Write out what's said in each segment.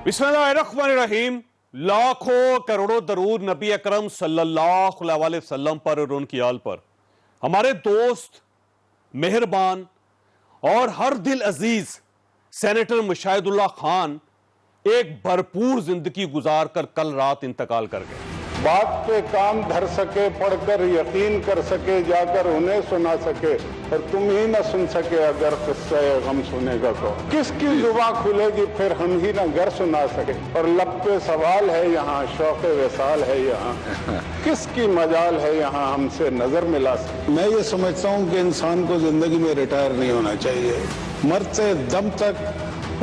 बिस्मिल्लाहिर्रहमानिर्रहीम। लाखों करोड़ों दरूद नबी अकरम सल्लल्लाहु अलैहि वसल्लम पर और उनकी आल पर। हमारे दोस्त, मेहरबान और हर दिल अजीज सेनेटर मुशाहिदुल्लाह खान एक भरपूर जिंदगी गुजार कर कल रात इंतकाल कर गए। बात पे काम धर सके, पढ़कर यकीन कर सके, जाकर उन्हें सुना सके, और तुम ही न सुन सके अगर किस्सा गम सुनेगा तो किसकी जुबान खुलेगी, फिर हम ही न घर सुना सके। और लब पे सवाल है यहाँ, शौक़े विसाल है यहाँ, किसकी मजाल है यहाँ हमसे नजर मिला सके। मैं ये समझता हूँ कि इंसान को जिंदगी में रिटायर नहीं होना चाहिए। मरते दम तक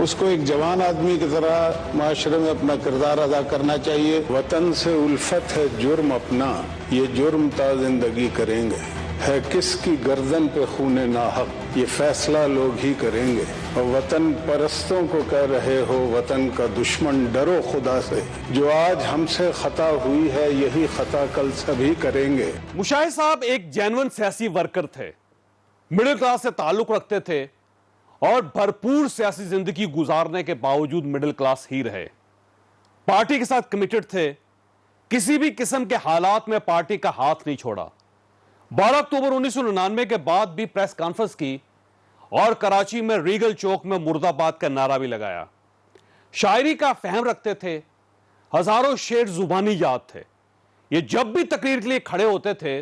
उसको एक जवान आदमी की तरह माशरे में अपना किरदार अदा करना चाहिए। वतन से उल्फत है जुर्म अपना, ये जुर्म ता जिंदगी करेंगे। है किसकी गर्दन पे खूने नाहक, ये फैसला लोग ही करेंगे। और वतन परस्तों को कह रहे हो वतन का दुश्मन, डरो खुदा से, जो आज हमसे खता हुई है यही खता कल सभी करेंगे। मुशाहिद साहब एक जेन्युइन सियासी वर्कर थे, मिडिल क्लास से ताल्लुक रखते थे और भरपूर सियासी जिंदगी गुजारने के बावजूद मिडिल क्लास ही रहे। पार्टी के साथ कमिटेड थे, किसी भी किस्म के हालात में पार्टी का हाथ नहीं छोड़ा। 12 अक्टूबर 1999 के बाद भी प्रेस कॉन्फ्रेंस की और कराची में रीगल चौक में मुर्दाबाद का नारा भी लगाया। शायरी का फहम रखते थे, हजारों शेर जुबानी याद थे। ये जब भी तकरीर के लिए खड़े होते थे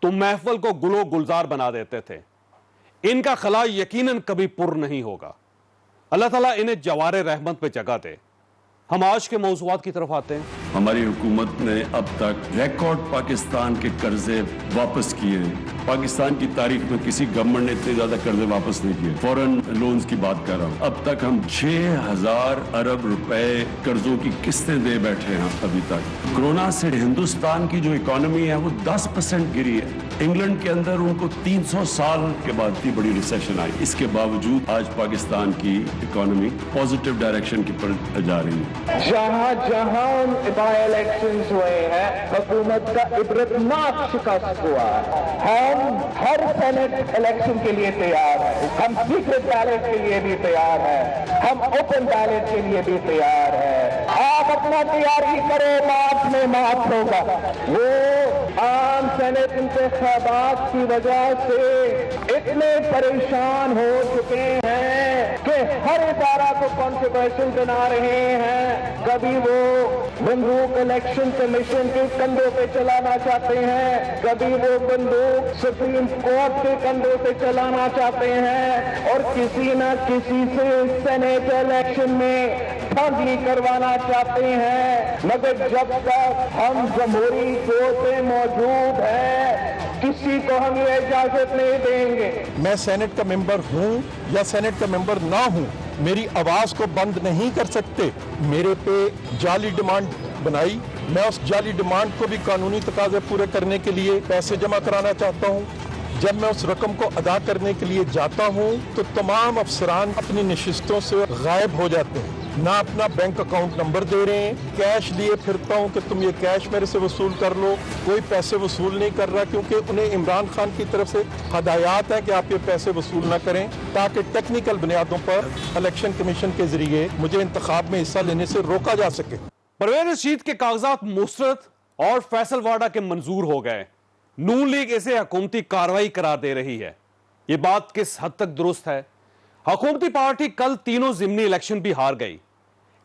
तो महफिल को गुलो गुलजार बना देते थे। इनका खला यकीनन कभी पुर नहीं होगा। अल्लाह ताला इन्हें जवारे रहमत पे जगह दे। हम आज के मौज़ूआत की तरफ आते हैं। हमारी हुकूमत ने अब तक रिकॉर्ड पाकिस्तान के कर्जे वापस किए। पाकिस्तान की तारीख में किसी गवर्नमेंट ने इतने ज्यादा कर्जे वापस नहीं किए। फॉरेन लोन्स की बात कर रहा हूँ। अब तक हम 6000 अरब रुपए कर्जों की किस्तें दे बैठे हैं अभी तक। कोरोना से हिंदुस्तान की जो इकोनॉमी है वो 10% गिरी है। इंग्लैंड के अंदर उनको 300 साल के बाद इतनी बड़ी रिसेशन आई। इसके बावजूद आज पाकिस्तान की इकोनॉमी पॉजिटिव डायरेक्शन की पर जा रही है। जहां जहां बाई इलेक्शंस हुए हैं, हुकूमत का इबरतनाक शिकस्त हुआ है। हम हर सेनेट इलेक्शन के लिए तैयार हैं, हम सीक्रेट बैलेट के लिए भी तैयार हैं, हम ओपन बैलेट के लिए भी तैयार हैं। आप अपना तैयारी करो, मार्च में मार्च होगा। वो आम सेनेट इंतखाबात की वजह से इतने परेशान हो चुके हैं कि हर इदारा को कॉन्ट्रोवर्शियल बना रहे हैं। कभी वो बंदूक इलेक्शन कमीशन के कंधों पे चलाना चाहते हैं, कभी वो बंदूक सुप्रीम कोर्ट के कंधों पे चलाना चाहते हैं, और किसी न किसी से सेनेट इलेक्शन में धांधली करवाना चाहते हैं। मगर जब तक हम जमहूरी कोर्ट में मौजूद हैं, किसी को हम ये इजाजत नहीं देंगे। मैं सेनेट का मेंबर हूं या सेनेट का मेंबर ना हूं, मेरी आवाज को बंद नहीं कर सकते। मेरे पे जाली डिमांड बनाई, मैं उस जाली डिमांड को भी कानूनी तकाजे पूरे करने के लिए पैसे जमा कराना चाहता हूं। जब मैं उस रकम को अदा करने के लिए जाता हूं तो तमाम अफसरान अपनी नशिस्तों से गायब हो जाते हैं, ना अपना बैंक अकाउंट नंबर दे रहे हैं। कैश लिए फिरता हूं कि तुम ये कैश मेरे से वसूल कर लो, कोई पैसे वसूल नहीं कर रहा, क्योंकि उन्हें इमरान खान की तरफ से हदायत है कि आप ये पैसे वसूल ना करें, ताकि टेक्निकल बुनियादों पर इलेक्शन कमीशन के जरिए मुझे इंतखाब में हिस्सा लेने से रोका जा सके। परवेज रशीद के कागजात मुस्तरद और फैसल वाडा के मंजूर हो गए। नून लीग इसे हुकूमती कार्रवाई करार दे रही है। ये बात किस हद तक दुरुस्त है? हुकूमती पार्टी कल तीनों जिमनी इलेक्शन भी हार गई।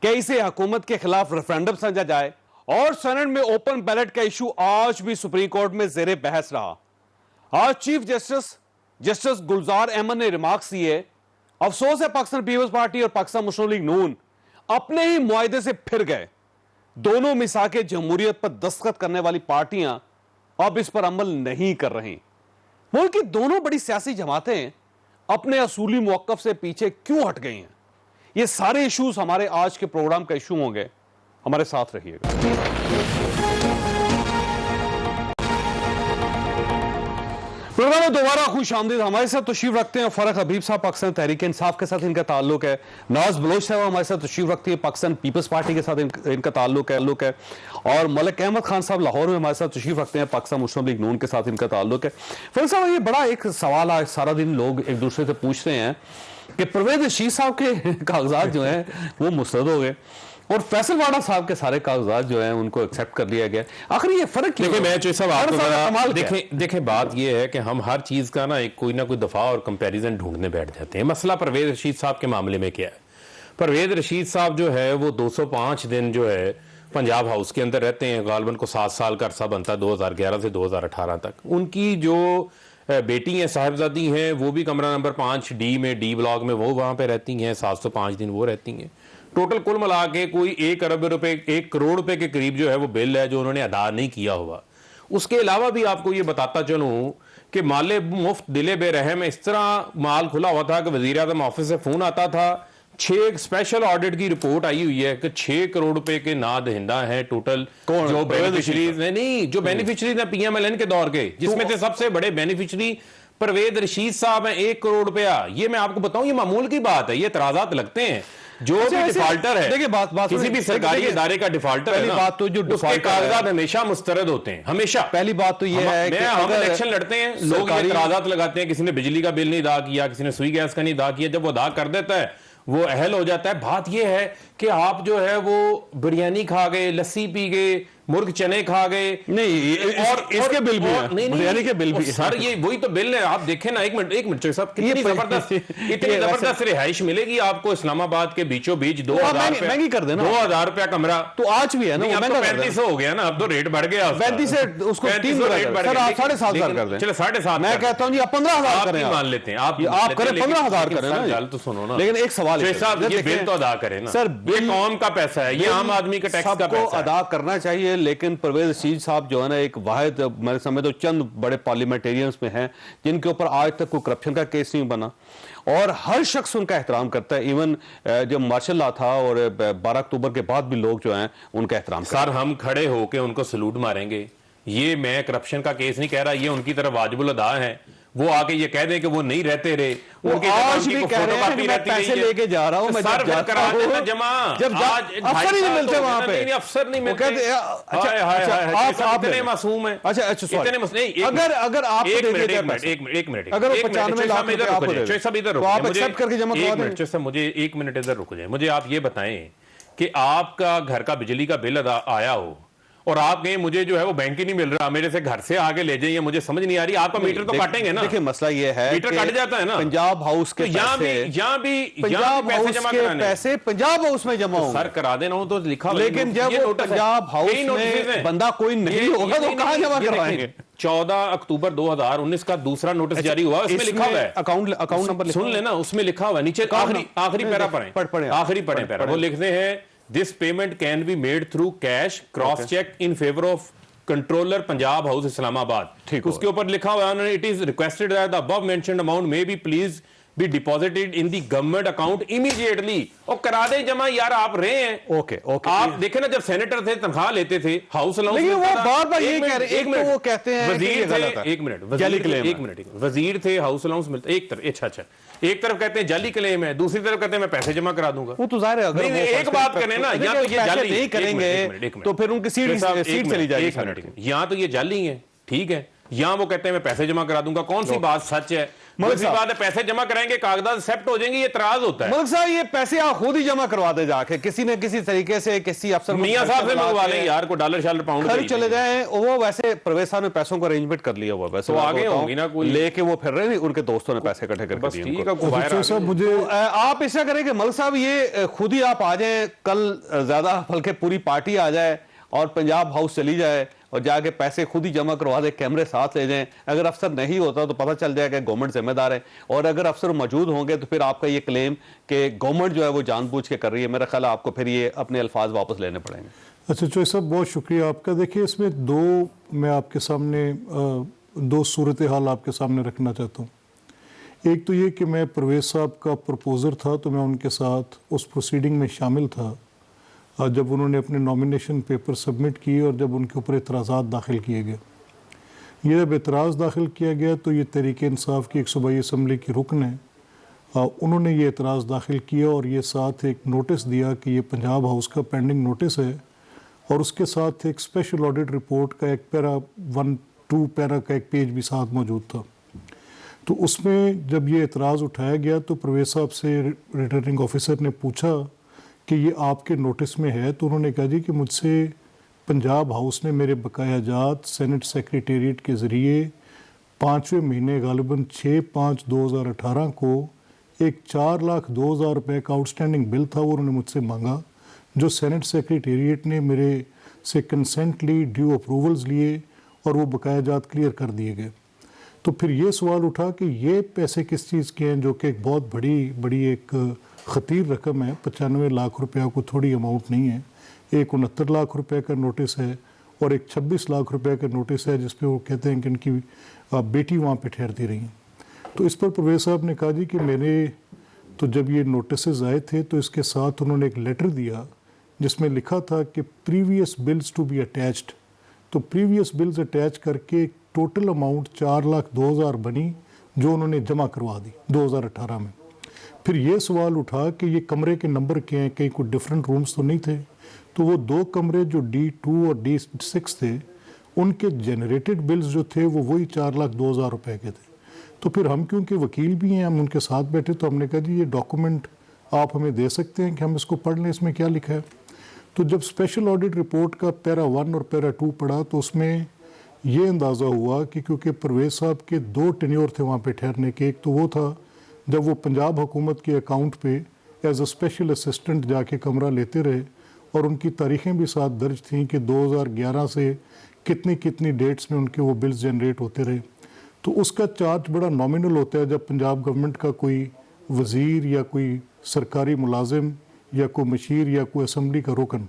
क्या इसे हुकूमत के खिलाफ रेफरेंडम समझा जाए? और सेनेट में ओपन बैलेट का इशू आज भी सुप्रीम कोर्ट में जेरे बहस रहा। आज चीफ जस्टिस गुलजार अहमद ने रिमार्क्स दिए। अफसोस है पाकिस्तान पीपल्स पार्टी और पाकिस्तान मुस्लिम लीग नून अपने ही मुआहदे से फिर गए। दोनों मिसाके जमहूरियत पर दस्तखत करने वाली पार्टियां अब इस पर अमल नहीं कर रही। मुल्क की दोनों बड़ी सियासी जमातें अपने असूली मौक़िफ़ से पीछे क्यों हट गई हैं? ये सारे इश्यूज हमारे आज के प्रोग्राम का इशू होंगे। हमारे साथ रहिएगा। प्रोग्राम में दोबारा खुश आमदीद। हमारे साथ तशरीफ रखते हैं फरक हबीब साहब, पाकिस्तान तहरीक इंसाफ के साथ इनका ताल्लुक है। नवाज बलोच साहब हमारे साथ तशरीफ रखती है, पाकिस्तान पीपल्स पार्टी के साथ इनका ताल्लुक है। और मलिक अहमद खान साहब लाहौर में हमारे साथ तशरीफ रखते हैं, पाकिस्तान मुस्लिम लीग नून के साथ इनका ताल्लुक है। फरक साहब, ये बड़ा एक सवाल है, सारा दिन लोग एक दूसरे से पूछते हैं कि परवेज रशीद साहब के कागजात जो हैं वो मुस्तरद हो गए और फैसल वाडा साहब के सारे कागजात जो हैं उनको एक्सेप्ट कर लिया गया। आखिर ये फर्क क्यों? देखिए मैं साहब हर आपको साल का कमाल बता क्या है? देखें बात ये है कि हम हर चीज का ना कोई दफा और कंपैरिजन ढूंढने बैठ जाते हैं। मसला परवेज रशीद साहब के मामले में क्या है? परवेज रशीद साहब जो है वो 205 दिन जो है पंजाब हाउस के अंदर रहते हैं। गालबन को 7 साल का अरसा बनता है 2011 से 2018 तक। उनकी जो बेटी हैं साहिबजादी हैं वो भी कमरा नंबर 5D में डी ब्लॉक में वो वहां पे रहती हैं। 705 दिन वो रहती हैं। टोटल कुल मिला के कोई 1 अरब रुपए 1 करोड़ रुपए के करीब जो है वो बिल है जो उन्होंने अदा नहीं किया हुआ। उसके अलावा भी आपको ये बताता चलूं कि माले मुफ्त दिले बेरहम इस तरह माल खुला हुआ था कि वजीर आज़म ऑफिस से फोन आता था। 6 स्पेशल ऑडिट की रिपोर्ट आई हुई है कि 6 करोड़ रुपए के ना दहिंदा है टोटल जो बेनिफिशरीज नहीं जो बेनिफिशरीज है PMLN के दौर के, जिसमें से सबसे बड़े बेनिफिशरी परवेज रशीद साहब हैं। 1 करोड़ रुपया। ये मैं आपको बताऊं ये मामूल की बात है। ये तराजात लगते हैं जो भी डिफॉल्टर है। देखिए बात किसी भी सरकारी इदारे का डिफॉल्टर है पहली ना, बात तो जो उसके डिफॉल्टर कागजात हमेशा मुस्तरद होते हैं हमेशा। पहली बात तो ये है कि हम इलेक्शन लड़ते हैं, लोग ये तराजात लगाते हैं, किसी ने बिजली का बिल नहीं अदा किया, किसी ने सुई गैस का नहीं अदा किया। जब वो अदा कर देता है वो अहल हो जाता है। बात ये है कि आप जो है वो बिरयानी खा गए, लस्सी पी गए, मुर्ग चने खा गए। नहीं और इसके बिल भी हैं, बिरयानी के बिल भी हैं। सर ये वही तो बिल है। आप देखें ना, एक मिनट साहब, कितनी जबरदस्त रिहाइश मिलेगी आपको इस्लामाबाद के बीचों बीच। 2000 महंगी कर देना, 2000 रुपया कमरा तो आज भी है ना। 3500 हो गया ना, अब तो रेट बढ़ गया। 35 से उसको 3 रेट बढ़ गया। 7,500 कर दें। चलो 7,500 मैं कहता हूं जी आप 15,000 करें। मान लेते हैं आप करें 15,000 करें ना। गल तो सुनो ना, लेकिन एक सवाल है साहब, ये बिल तो अदा करें ना सर। ये कौम का पैसा है, ये आम आदमी के टैक्स का पैसा अदा करना चाहिए। लेकिन परवेज रशीद साहब जो है ना एक वाहिद मेरे समझ तो चंद बड़े पार्लियामेंटेरियंस में हैं जिनके ऊपर आज तक कोई करप्शन का केस नहीं बना और हर शख्स उनका एहतराम करता है। इवन जब मार्शल लॉ था और 12 अक्टूबर के बाद भी लोग जो हैं उनका एहतराम करते हैं। सर हम खड़े होकर उनको सलूट मारेंगे। ये मैं करप्शन का केस नहीं कह रहा, ये उनकी तरफ वाजिबुल अदा है। वो आके ये कह दें कि वो नहीं रहते रहे, उनके आज भी कह रहे हैं कि मैं पैसे लेके जा रहा हूं, मैं सर फिर करा देना जमा। जब अफसर ही नहीं मिलते वहां पे, अफसर नहीं मिलते। आप इतने मासूम है। अच्छा अगर आप एक मिनट अगर 95 लाख रुपए आप इधर तो आप एक्सेप्ट करके जमा करवा दें। मुझे 1 मिनट इधर रुक जाए। मुझे आप ये बताएं कि आपका घर का बिजली का बिल आया हो और आप कहें मुझे जो है वो बैंक ही नहीं मिल रहा, मेरे से घर से आगे ले जाइए, मुझे समझ नहीं आ रही। आपका मीटर तो काटेंगे ना। देखिए मसला ये है मीटर कट जाता है ना। पंजाब हाउस के पैसे पंजाब हाउस में जमा होंगे। सर करा देना हो तो लिखा, लेकिन जब वो पंजाब हाउस में बंदा कोई नहीं होगा तो कहां जमा करवाएंगे? 14 अक्टूबर 2019 का दूसरा नोटिस जारी हुआ, उसमें लिखा हुआ है अकाउंट नंबर सुन लेना, उसमें लिखा हुआ नीचे आखिरी पैरा पढ़ें, आखिरी पैरा वो लिखते हैं this payment can be made through cash cross cheque in favour of controller Punjab house Islamabad. उसके ऊपर लिखा हुआ है it is requested that the above mentioned amount may be please be deposited in the government account immediately. और करा दे जमा यार, आप रहे हैं। ओके आप देखे ना, जब सेनेटर थे तनख्वाह लेते थे, हाउस अलाउंस, लेकिन वो बार-बार ये कह रहे हैं, एक तो वो कहते हैं वजीर थे, एक मिनट वजीर थे, हाउस अलाउंस मिलता एक तरफ। अच्छा एक तरफ कहते हैं जाली क्लेम है, दूसरी तरफ कहते हैं मैं पैसे जमा करा दूंगा। वो तो जाहिर है, अगर एक बात करें ना, या तो ये जाली नहीं करेंगे तो फिर उनकी सीट चली जाएगी। या तो ये जाली है, ठीक है, या वो कहते हैं मैं पैसे जमा करा दूंगा। कौन सी बात सच है? दूसरी बात है पैसे जमा कराएंगे, कागजात एक्सेप्ट हो जाएंगे, ये इतराज होता है। मलिक साहब ये पैसे आप खुद ही जमा करवा दे जाके किसी न किसी तरीके से, किसी अफसर मियां साहब से मंगवा लें यार, को डॉलर शालर पाउंड खर्च चले जाए। वो वैसे परवेज साहब ने पैसों का अरेंजमेंट कर लिया हुआ, वैसे तो आगे होंगी ना कोई लेके वो फिर रहे, उनके दोस्तों ने पैसे इकट्ठे करके दिए। ठीक है, मुझे आप ऐसा करेंगे मलिक साहब, ये खुद ही आप आ जाए कल, ज्यादा बल्कि पूरी पार्टी आ जाए और पंजाब हाउस चली जाए और जाके पैसे खुद ही जमा करवा दे, कैमरे साथ ले जाएं। अगर अफसर नहीं होता तो पता चल जाएगा गवर्नमेंट जिम्मेदार है, और अगर अफसर मौजूद होंगे तो फिर आपका ये क्लेम कि गवर्नमेंट जो है वो जानबूझ के कर रही है, मेरा ख्याल आपको फिर ये अपने अल्फाज वापस लेने पड़ेंगे। अच्छा चौधरी साहब, बहुत शुक्रिया आपका। देखिए इसमें मैं आपके सामने 2 सूरत हाल आपके सामने रखना चाहता हूँ। एक तो ये कि मैं परवेज साहब का प्रपोज़र था, तो मैं उनके साथ उस प्रोसीडिंग में शामिल था जब उन्होंने अपने नॉमिनेशन पेपर सबमिट किए और जब उनके ऊपर एतराज़ात दाखिल किए गए। ये जब एतराज़ दाखिल किया गया तो ये तहरीक इंसाफ की एक सूबाई असम्बली की रुकन है, उन्होंने ये एतराज़ दाखिल किया और ये साथ एक नोटिस दिया कि ये पंजाब हाउस का पेंडिंग नोटिस है, और उसके साथ एक स्पेशल ऑडिट रिपोर्ट का एक पैरा 1-2 पैरा का एक पेज भी साथ मौजूद था। तो उसमें जब ये एतराज़ उठाया गया तो परवेज़ साहब से रिटर्निंग ऑफिसर ने पूछा कि ये आपके नोटिस में है, तो उन्होंने कहा जी कि मुझसे पंजाब हाउस ने मेरे बकाया जात सेनेट सेक्रेटेरिएट के ज़रिए 5वें महीने गालिबन 6/5/2018 को एक 4,02,000 रुपये का आउटस्टैंडिंग बिल था, वो उन्होंने मुझसे मांगा, जो सेनेट सेक्रेटेरिएट ने मेरे से कंसेंट ली, ड्यू अप्रूवल्स लिए और वो बकाया जात क्लियर कर दिए गए। तो फिर ये सवाल उठा कि ये पैसे किस चीज़ के हैं, जो कि एक बहुत बड़ी एक ख़तीर रकम है। 95 लाख रुपया को थोड़ी अमाउंट नहीं है। एक 69 लाख रुपए का नोटिस है और एक 26 लाख रुपए का नोटिस है जिसपे वो कहते हैं कि इनकी बेटी वहाँ पे ठहरती रही। तो इस पर परवेज़ साहब ने कहा जी कि मैंने तो जब ये नोटिस आए थे तो इसके साथ उन्होंने एक लेटर दिया जिसमें लिखा था कि previous bills to be attached. तो प्रीवियस बिल्स अटैच करके टोटल अमाउंट 4,02,000 बनी, जो उन्होंने जमा करवा दी 2018 में। फिर ये सवाल उठा कि ये कमरे के नंबर क्या हैं, कहीं कोई डिफरेंट रूम्स तो नहीं थे। तो वो 2 कमरे जो D2 और D6 थे, उनके जनरेटेड बिल्स जो थे वो वही 4,02,000 रुपए के थे। तो फिर हम क्योंकि वकील भी हैं, हम उनके साथ बैठे, तो हमने कहा जी ये डॉक्यूमेंट आप हमें दे सकते हैं कि हम इसको पढ़ लें, इसमें क्या लिखा है। तो जब स्पेशल ऑडिट रिपोर्ट का पैरा 1 और पैरा 2 पढ़ा तो उसमें ये अंदाज़ा हुआ कि क्योंकि परवेज़ साहब के 2 टेन्योर थे वहाँ पे ठहरने के। एक तो वो था जब वो पंजाब हुकूमत के अकाउंट पे एज अ स्पेशल असिस्टेंट जाके कमरा लेते रहे और उनकी तारीखें भी साथ दर्ज थीं कि 2011 से कितनी डेट्स में उनके वो बिल्स जनरेट होते रहे। तो उसका चार्ज बड़ा नॉमिनल होता है जब पंजाब गवर्नमेंट का कोई वज़ीर या कोई सरकारी मुलाजिम या कोई मशीर या कोई असम्बली का रुकन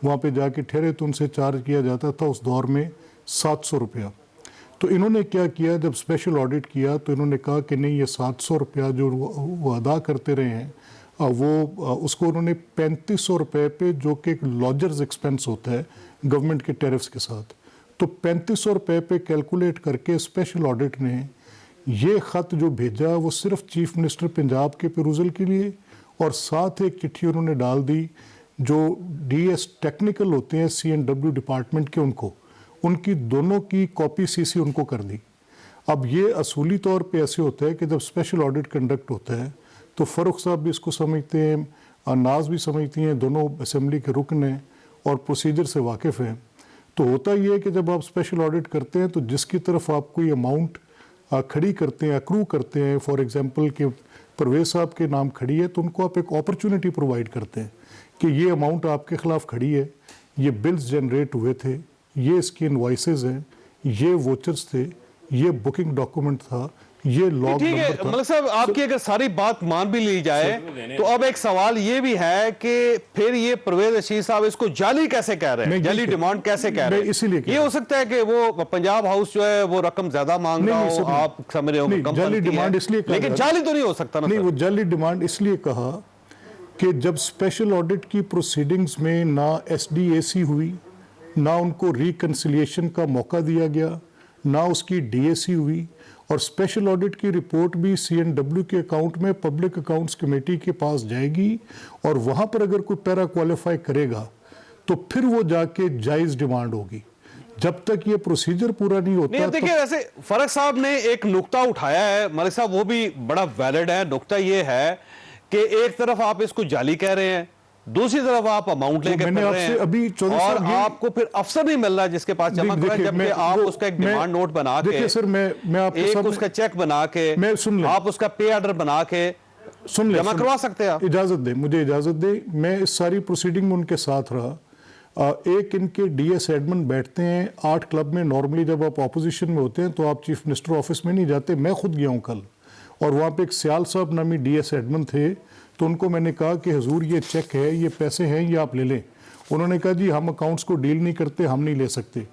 वहाँ पे जाके ठहरे तो उनसे चार्ज किया जाता था उस दौर में 700 रुपया। तो इन्होंने क्या किया, जब स्पेशल ऑडिट किया तो इन्होंने कहा कि नहीं, ये 700 रुपया जो वो अदा करते रहे हैं वो उसको उन्होंने 3500 रुपये पे, जो कि एक लॉजर्स एक्सपेंस होता है गवर्नमेंट के टैरिफ्स के साथ, तो 3500 रुपये पे कैलकुलेट करके स्पेशल ऑडिट ने ये ख़त जो भेजा वो सिर्फ चीफ मिनिस्टर पंजाब के पेरूजल के लिए, और साथ एक चिट्ठी उन्होंने डाल दी जो DS टेक्निकल होते हैं C&W डिपार्टमेंट के, उनकी दोनों की कॉपी CC उनको कर दी। अब ये असूली तौर पे ऐसे होता है कि जब स्पेशल ऑडिट कंडक्ट होता है तो फ़ारूक साहब भी इसको समझते हैं, नाज भी समझती हैं, दोनों असेंबली के रुकन हैं और प्रोसीजर से वाकिफ़ हैं। तो होता ये है कि जब आप स्पेशल ऑडिट करते हैं तो जिसकी तरफ आप कोई अमाउंट खड़ी करते हैं, अक्रू करते हैं, फॉर एग्जांपल कि परवेज़ साहब के नाम खड़ी है, तो उनको आप एक अपॉर्चुनिटी प्रोवाइड करते हैं कि ये अमाउंट आपके ख़िलाफ़ खड़ी है, ये बिल्स जनरेट हुए थे, ये इसकी इनवॉइसेस हैं, ये वोचर्स थे, ये बुकिंग डॉक्यूमेंट था, ये लॉग ठीक है नंबर था। मलिक साहब, आपकी अगर सारी बात मान भी ली जाए तो अब एक सवाल ये भी है कि फिर ये परवेज रशीद साहब इसको जाली कैसे कह रहे हैं, जाली डिमांड कैसे कह रहे हैं? इसीलिए ये हो सकता है कि वो पंजाब हाउस जो है वो रकम ज्यादा मांग रहा हो, आप समझ रहे हो कम जाली बनती डिमांड है, इसलिए कहा लेकिन जाली तो नहीं हो सकता ना नहीं, सर? वो जाली डिमांड इसलिए कहा कि जब स्पेशल ऑडिट की प्रोसीडिंग्स में ना SDAC हुई, ना उनको रिकन्सिलिएशन का मौका दिया गया, ना उसकी DAC हुई, और स्पेशल ऑडिट की रिपोर्ट भी C&W के अकाउंट में पब्लिक अकाउंट्स कमेटी के पास जाएगी और वहाँ पर अगर कोई पैरा क्वालिफाई करेगा तो फिर वो जाके जायज़ डिमांड होगी। जब तक ये प्रोसीजर पूरा नहीं होता। नहीं, देखिए वैसे फरक साहब ने एक नुक्ता उठाया है मलिक साहब, वो भी बड़ा वैलिड है। नुक्ता ये है कि एक तरफ आप इसको जाली कह रहे हैं, दूसरी तरफ आप अमाउंट लेके फिर रहे हैं, अभी और आपको फिर अफसर नहीं मिल रहा जिसके पास जमा करा, जबकि आप उसका एक डिमांड नोट बना के, सर मैं आपके एक सामने उसका चेक बना के, सुन आप उसका पे ऑर्डर बना के जमा करवा सकते हैं आप। इजाजत दे, मुझे इजाजत दे, मैं इस सारी प्रोसीडिंग में उनके साथ रहा। एक इनके DS एडमिन बैठते हैं 8 क्लब में। नॉर्मली जब आप ऑपोजिशन में होते हैं तो आप चीफ मिनिस्टर ऑफिस में नहीं जाते। मैं खुद गया हूँ कल, और वहाँ पे एक सियाल साहब नामी DS एडमिन थे, तो उनको मैंने कहा कि हुजूर ये चेक है, ये पैसे हैं, ये आप ले लें। उन्होंने कहा जी हम अकाउंट्स को डील नहीं करते, हम नहीं ले सकते।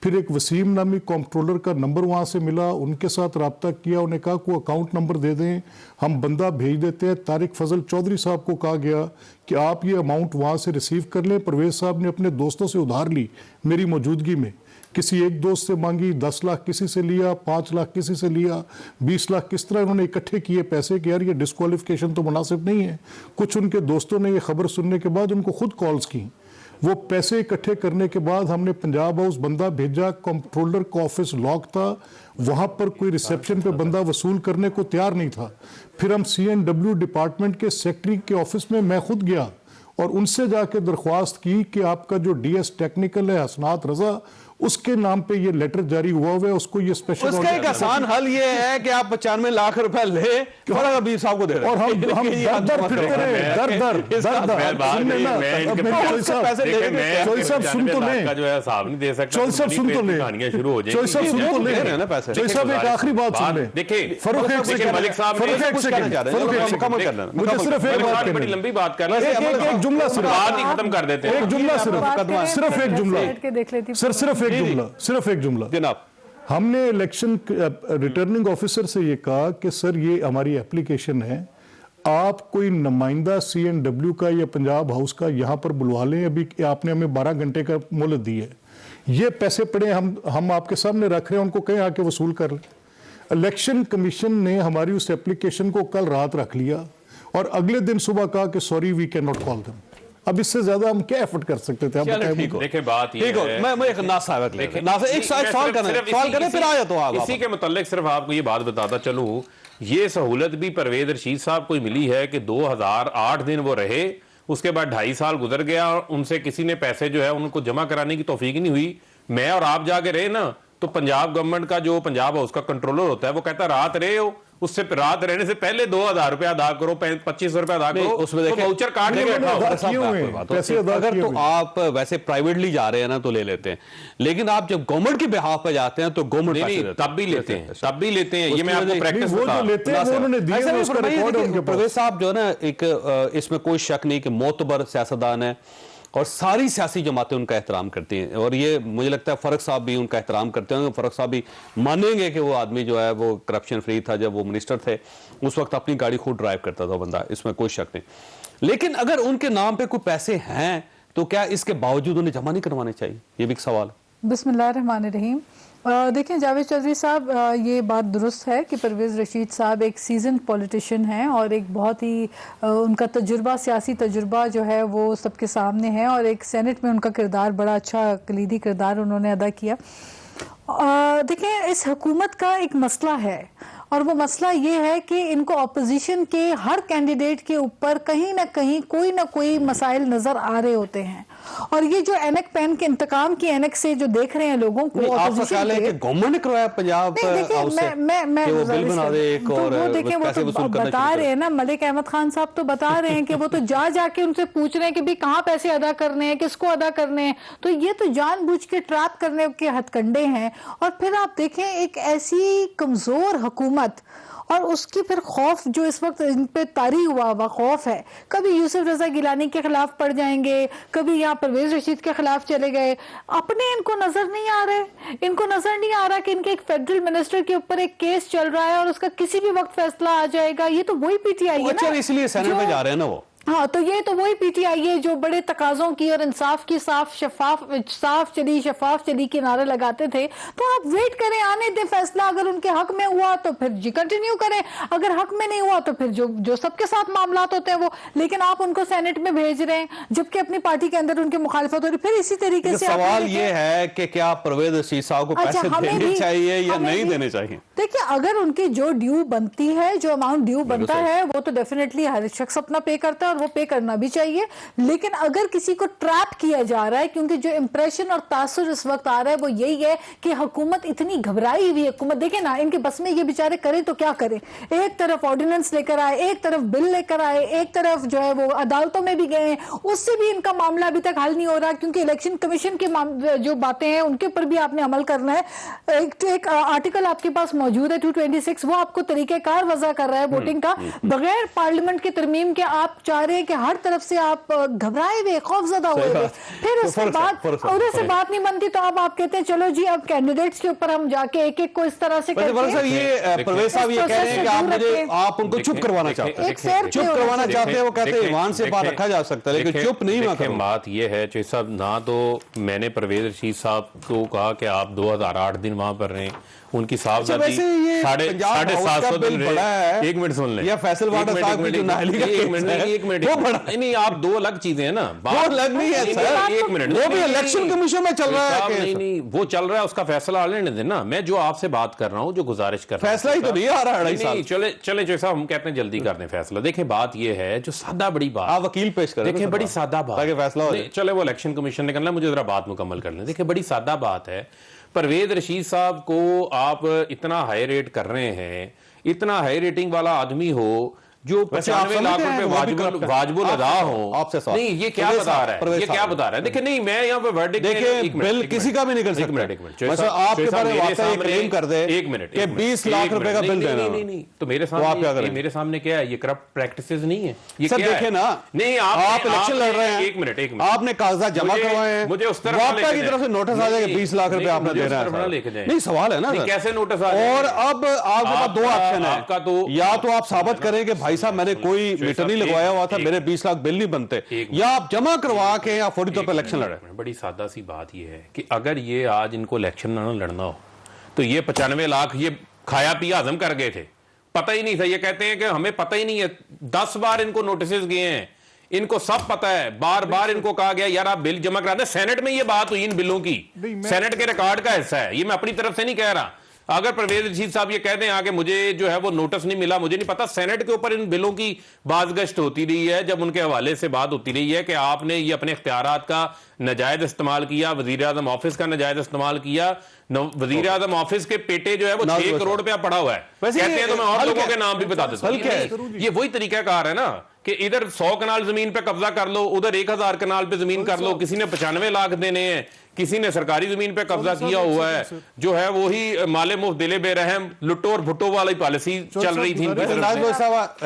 फिर एक वसीम नामी कंट्रोलर का नंबर वहाँ से मिला, उनके साथ रब्ता किया, उन्हें कहा को अकाउंट नंबर दे दें, हम बंदा भेज देते हैं। तारिक फजल चौधरी साहब को कहा गया कि आप ये अमाउंट वहाँ से रिसीव कर लें। परवेज़ साहब ने अपने दोस्तों से उधार ली मेरी मौजूदगी में, किसी एक दोस्त से मांगी, 10 लाख किसी से लिया, 5 लाख किसी से लिया, 20 लाख किस तरह उन्होंने इकट्ठे किए पैसे कि यार ये डिस्क्वालिफिकेशन तो मुनासिब नहीं है। कुछ उनके दोस्तों ने ये खबर सुनने के बाद उनको खुद कॉल्स की, वो पैसे इकट्ठे करने के बाद हमने पंजाब हाउस बंदा भेजा, कंट्रोलर का ऑफिस लॉक था, वहां पर कोई रिसेप्शन पे बंदा वसूल करने को तैयार नहीं था। फिर हम CNW डिपार्टमेंट के सेक्रेटरी के ऑफिस में मैं खुद गया और उनसे जाके दरख्वास्त की कि आपका जो DS टेक्निकल है हसनात रजा, उसके नाम पे ये लेटर जारी हुआ है, उसको ये स्पेशल उसका एक आसान हल ये है कि आप 95 लाख रुपए ले फरक अबीर साहब को दे रहे और हम दर फिरते रहे, दर चौधरी साहब सुन तो ले, जो है हिसाब नहीं दे सकता, चौधरी साहब सुन तो ले, कहानियां शुरू हो चौधरी साहब सुन तो ले, चौधरी साहब एक आखिरी बात सुन ले। देखिए फरूख एक सेकंड, मलिक साहब फरूख एक सेकंड, मुझे सिर्फ एक बात बड़ी करनी लंबी बात कर रहे हैं, एक जुमला सिर्फ बात ही खत्म कर देते हैं। एक जुमला सिर्फ एक जुमला सर, सिर्फ एक जुमला जनाब। हमने इलेक्शन रिटर्निंग ऑफिसर से ये कहा कि सर ये हमारी एप्लीकेशन है, आप कोई नुमाइंदा CNW का या पंजाब हाउस का यहाँ पर बुलवा लें, अभी आपने हमें 12 घंटे का मोहलत दी है, ये पैसे पड़े हम आपके सामने रख रहे हैं, उनको कहें आके वसूल कर लें। इलेक्शन कमीशन ने हमारी उस एप्लीकेशन को कल रात रख लिया और अगले दिन सुबह कहा कि sorry we can not call them. अब इससे ज्यादा हम क्या एफर्ट कर सकते थे? आप बताएं मुझे। देखिए बात ये ठीक हो, है, मैं एक नासावक एक सवाल करना फिर आया तो आप इसी के मुताल्लिक सिर्फ आपको ये बात बताता चलूं, ये सहूलत भी परवेज रशीद साहब को मिली है कि 2008 दिन वो रहे, उसके बाद 2.5 साल गुजर गया और उनसे किसी ने पैसे जो है उनको जमा कराने की तौफीक नहीं हुई। मैं और आप जाके रहे ना, तो पंजाब गवर्नमेंट का जो पंजाब हाउस का कंट्रोलर होता है वो कहता रात रहे हो, उससे रात रहने से पहले 2000 रुपया अदा करो, 2500 रुपया अदा करो, उसमें तो वाउचर काट के बैठा हो। पैसे अदा अगर किए तो हुए। आप वैसे प्राइवेटली जा रहे हैं ना तो ले लेते हैं, लेकिन आप जब गवर्नमेंट की बिहाफ पे जाते हैं तो गवर्नमेंट नहीं, तब भी लेते हैं, तब भी लेते हैं। ये मैं आपको प्रैक्टिस वो बता जो लेते हैं वो उन्होंने दिए हैं, उसका रिकॉर्ड है उनके पास। परवेज साहब जो है ना, एक इसमें कोई शक नहीं कि मोतबर सियासतदान है और सारी सियासी जमातें उनका एहतराम करती हैं, और ये मुझे लगता है फरक साहब भी उनका एहतराम करते होंगे। फरक साहब भी मानेंगे कि वो आदमी जो है वो करप्शन फ्री था। जब वो मिनिस्टर थे उस वक्त अपनी गाड़ी खुद ड्राइव करता था बंदा, इसमें कोई शक नहीं। लेकिन अगर उनके नाम पे कोई पैसे हैं तो क्या इसके बावजूद उन्हें जमा नहीं करवाने चाहिए? ये भी एक सवाल है। बिस्मिल्लाहिर्रहमानिर्रहीम। देखिए जावेद चौधरी साहब, ये बात दुरुस्त है कि परवेज़ रशीद साहब एक सीजन पॉलिटिशियन हैं और एक बहुत ही उनका तजुर्बा, सियासी तजुर्बा जो है वो सबके सामने है, और एक सेनेट में उनका किरदार बड़ा अच्छा कलीदी किरदार उन्होंने अदा किया। देखिए इस हुकूमत का एक मसला है, और वो मसला ये है कि इनको अपोजिशन के हर कैंडिडेट के ऊपर कहीं ना कहीं कोई ना कोई मसाइल नजर आ रहे होते हैं, और ये जो एनक पैन के इंतकाम की एनक से जो देख रहे हैं लोगों को, आपका ख्याल है कि गवर्नमेंट ने करवाया पंजाब हाउस से मैं कि वो बिल बना दे एक तो और वो देखें, वो पैसे तो वसूल करना बता रहे हैं ना, मलिक अहमद खान साहब तो बता रहे हैं कि वो तो जाके उनसे पूछ रहे हैं कि भाई कहाँ पैसे अदा करने हैं, किसको अदा करने हैं। तो ये तो जानबूझ के ट्रैप करने के हथकंडे हैं। और फिर आप देखें एक ऐसी कमजोर हुकूमत और उसकी फिर खौफ जो इस वक्त इन पे तारी हुआ खौफ है, कभी यूसुफ रजा गिलानी के खिलाफ पड़ जाएंगे, कभी यहाँ परवेज रशीद के खिलाफ चले गए। अपने इनको नजर नहीं आ रहे, इनको नजर नहीं आ रहा कि इनके एक फेडरल मिनिस्टर के ऊपर एक केस चल रहा है और उसका किसी भी वक्त फैसला आ जाएगा। ये तो वही PTI है ना, इसलिए सेनेट में जा रहे हैं ना वो। हाँ, तो ये तो वही PTI है जो बड़े तकाजों की और इंसाफ की साफ चली के नारे लगाते थे। तो आप वेट करें, आने दें फैसला। अगर उनके हक में हुआ तो फिर जी कंटिन्यू करें, अगर हक में नहीं हुआ तो फिर जो सबके साथ मामलात होते हैं वो। लेकिन आप उनको सेनेट में भेज रहे हैं जबकि अपनी पार्टी के अंदर उनकी मुखालिफत हो रही। फिर इसी तरीके से सवाल ये है कि क्या परवेज रशीद साहब को पैसे देने चाहिए या नहीं देने चाहिए? देखिए अगर उनकी जो ड्यू बनती है, जो अमाउंट ड्यू बनता है, वो तो डेफिनेटली हर शख्स अपना पे करता है और वो पे करना भी चाहिए। लेकिन अगर किसी को ट्रैप किया जा रहा है, क्योंकि जो इंप्रेशन और तासुर इस वक्त आ रहा है वो यही है कि हुकूमत इतनी घबराई हुई हुकूमत। देखिए ना, इनके बस में ये बेचारे करें तो क्या करें। एक तरफ ऑर्डिनेंस लेकर आए, एक तरफ बिल लेकर आए, एक तरफ जो है वो अदालतों में भी गए, उससे भी इनका मामला अभी तक हल नहीं हो रहा, क्योंकि इलेक्शन कमीशन की जो बातें हैं उनके ऊपर भी आपने अमल करना है। एक आर्टिकल आपके पास मौजूद है 226, वो आपको तरीकेकार वजह कर रहा है वोटिंग का। बगैर पार्लियामेंट के तरमीम के आप चाह रहे हैं कि हर तरफ से आप घबराए हुए, खौफजदा हुए। फिर उसके बाद उधर से बात नहीं बनती तो अब आप कहते हैं चलो जी अब कैंडिडेट्स के ऊपर हम जाके एक एक को इस तरह से ये परवेज साहब ये कह रहे हैं कि आप उनको चुप करवाना चाहते हैं, चुप करवाना चाहते हैं। वो कहते हैं ईमान से बात रखा जा सकता है लेकिन चुप नहीं हुआ। बात ये है चौधरी साहब, ना तो मैंने परवेज रशीद साहब को कहा कि आप 2008 दिन वहां पर रहे, उनकी साहबजादी 750 दिन रहे। एक मिनट सुन लें, या फैसल वाडा साहब की जो नाहली का एक मिनट मिनट वो बड़ा नहीं नहीं, आप दो अलग चीजें हैं ना। वो अलग नहीं है सर, एक मिनट, वो भी इलेक्शन कमीशन में चल रहा है नहीं केस। नहीं, वो चल रहा है, उसका फैसला आने देना। मैं जो आपसे बात कर रहा हूं, जो गुजारिश कर रहा हूं, फैसला ही तो नहीं आ रहा है 2.5 साल। चले चले जो साहब, हम कहते हैं जल्दी कर दें फैसला। देखिए बात ये है, जो सादा बड़ी बात, आप वकील पेश करें, देखिए बड़ी सादा बात, ताकि फैसला हो नहीं, जाए। चले वो इलेक्शन कमीशन ने करना, मुझे जरा बात मुकम्मल कर लें। देखिए बड़ी सादा बात है, परवेज रशीद साहब को आप इतना हाई रेट कर रहे हैं, इतना हाई रेटिंग वाला आदमी हो जो 95 लाख रुपए वाजिबुल अदा हो, आपसे सवाल, नहीं ये क्या बता रहा है, ये क्या बता रहा है? देखिए नहीं, मैं यहाँ पे वर्डिक्ट, देखिए बिल किसी का भी नहीं कर सकता। वैसे आपके बारे में क्लेम कर दे एक मिनट कि 20 लाख रुपए का बिल देना, नहीं, तो मेरे सामने मेरे सामने क्या है? ये करप्ट प्रैक्टिसेस नहीं है ये। सर देखिए ना, नहीं आप इलेक्शन लड़ रहे हैं, एक मिनट, आपने कागजात जमा करवाए हैं, मुझे उस तरफ आपका की तरफ से नोटिस आ जाएगा 20 लाख रुपए आपने दे रहा है। नहीं सवाल है ना सर, कैसे नोटिस आ जाएगा? और अब आपके पास दो ऑप्शन है, या तो आप साबित करें कि भाई साहब मैंने कोई मीटर नहीं लगवाया हुआ था, मेरे 20 लाख बिल नहीं बनते, या आप जमा करवा के या फौरी तौर पर इलेक्शन लड़े। बड़ी सादा सी बात यह है कि अगर ये आज इनको इलेक्शन ना लड़ना हो तो ये 95 लाख ये खाया पिया हजम कर गए थे, पता ही नहीं था। ये कहते हैं कि हमें पता ही नहीं है, 10 बार इनको नोटिस गए हैं, इनको सब पता है, बार बार इनको कहा गया यार आप बिल जमा करा दें। सेनेट में ये बात हुई इन बिलों की, सेनेट के रिकॉर्ड का हिस्सा है, ये मैं अपनी तरफ से नहीं कह रहा। अगर परवेज रशीद साहब ये कहते हैं आगे मुझे जो है वो नोटिस नहीं मिला, मुझे नहीं पता, सेनेट के ऊपर इन बिलों की बाज़गश्त होती रही है, जब उनके हवाले से बात होती रही है कि आपने ये अपने इख्तियारात का नाजायज इस्तेमाल किया, वजीर आजम ऑफिस का नाजायज इस्तेमाल किया। वजीर आजम ऑफिस के पेटे जो है वो 6 करोड़ रुपया पड़ा हुआ है, कहते हैं तो मैं और लोगों के नाम भी बता देता हूं। ये वही तरीकाकार है ना कि इधर 100 कनाल जमीन पे कब्जा कर लो, उधर 1000 कनाल पे जमीन कर लो, किसी ने 95 लाख देने हैं, किसी ने सरकारी जमीन पे कब्जा किया हुआ है, जो है वही माले मुफ्त दिले बेरहम लुट्टो और भुट्टो वाली पॉलिसी चल रही थी।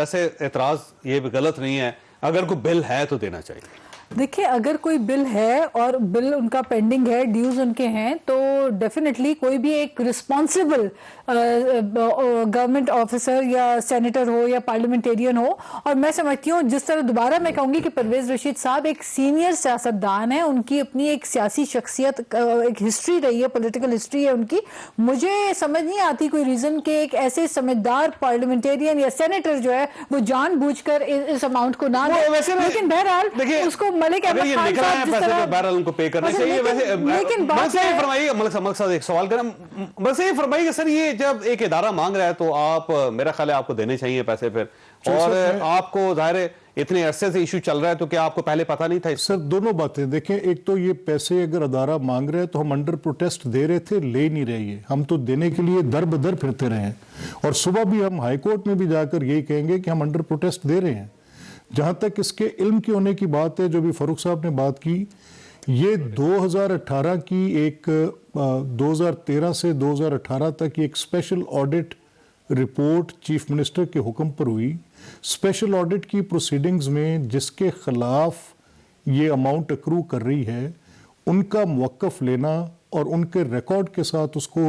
ऐसे एतराज ये भी गलत नहीं है, अगर कोई बिल है तो देना चाहिए। देखिए अगर कोई बिल है और बिल उनका पेंडिंग है, ड्यूज उनके हैं, तो डेफिनेटली कोई भी एक रिस्पॉन्सिबल गवर्नमेंट ऑफिसर या सेनेटर हो या पार्लियामेंटेरियन हो, और मैं समझती हूँ जिस तरह दोबारा मैं कहूँगी कि परवेज रशीद साहब एक सीनियर सियासतदान है, उनकी अपनी एक सियासी शख्सियत, एक हिस्ट्री रही है, पॉलिटिकल हिस्ट्री है उनकी। मुझे समझ नहीं आती कोई रीजन के एक ऐसे समझदार पार्लियामेंटेरियन या सेनेटर जो है वो जानबूझकर इस अमाउंट को ना दे। लेकिन बहरहाल उसको मलिक अहमद खान साहब जिस तरह बहरहाल उनको पे करना चाहिए। वैसे लेकिन बात ये फरमाइए मलिक साहब, एक सवाल करें, बस ये फरमाइए सर, ये जब एक इदारा मांग रहा है तो आप, मेरा ख्याल है आपको देने चाहिए पैसे फिर, और आपको जाहिर है इतने अरसे से इशू चल रहा है तो क्या आपको पहले पता नहीं था? सर दोनों बातें देखें, एक तो ये पैसे अगर अदारा मांग रहे हैं तो हम अंडर प्रोटेस्ट दे रहे थे, ले नहीं रहे हैं, हम तो देने के लिए दर बदर फिरते रहे हैं, और सुबह भी हम हाई कोर्ट में भी जाकर यही कहेंगे कि हम अंडर प्रोटेस्ट दे रहे हैं। जहां तक इसके इल्म की होने की बात है, जो भी फारूक साहब ने बात की, ये 2018 की एक 2013 से 2018 तक एक special audit report chief minister के हुक्म पर हुई। स्पेशल ऑडिट की प्रोसीडिंग्स में जिसके खिलाफ ये अमाउंट अक्रू कर रही है, उनका मौक़िफ़ लेना और उनके रिकॉर्ड के साथ उसको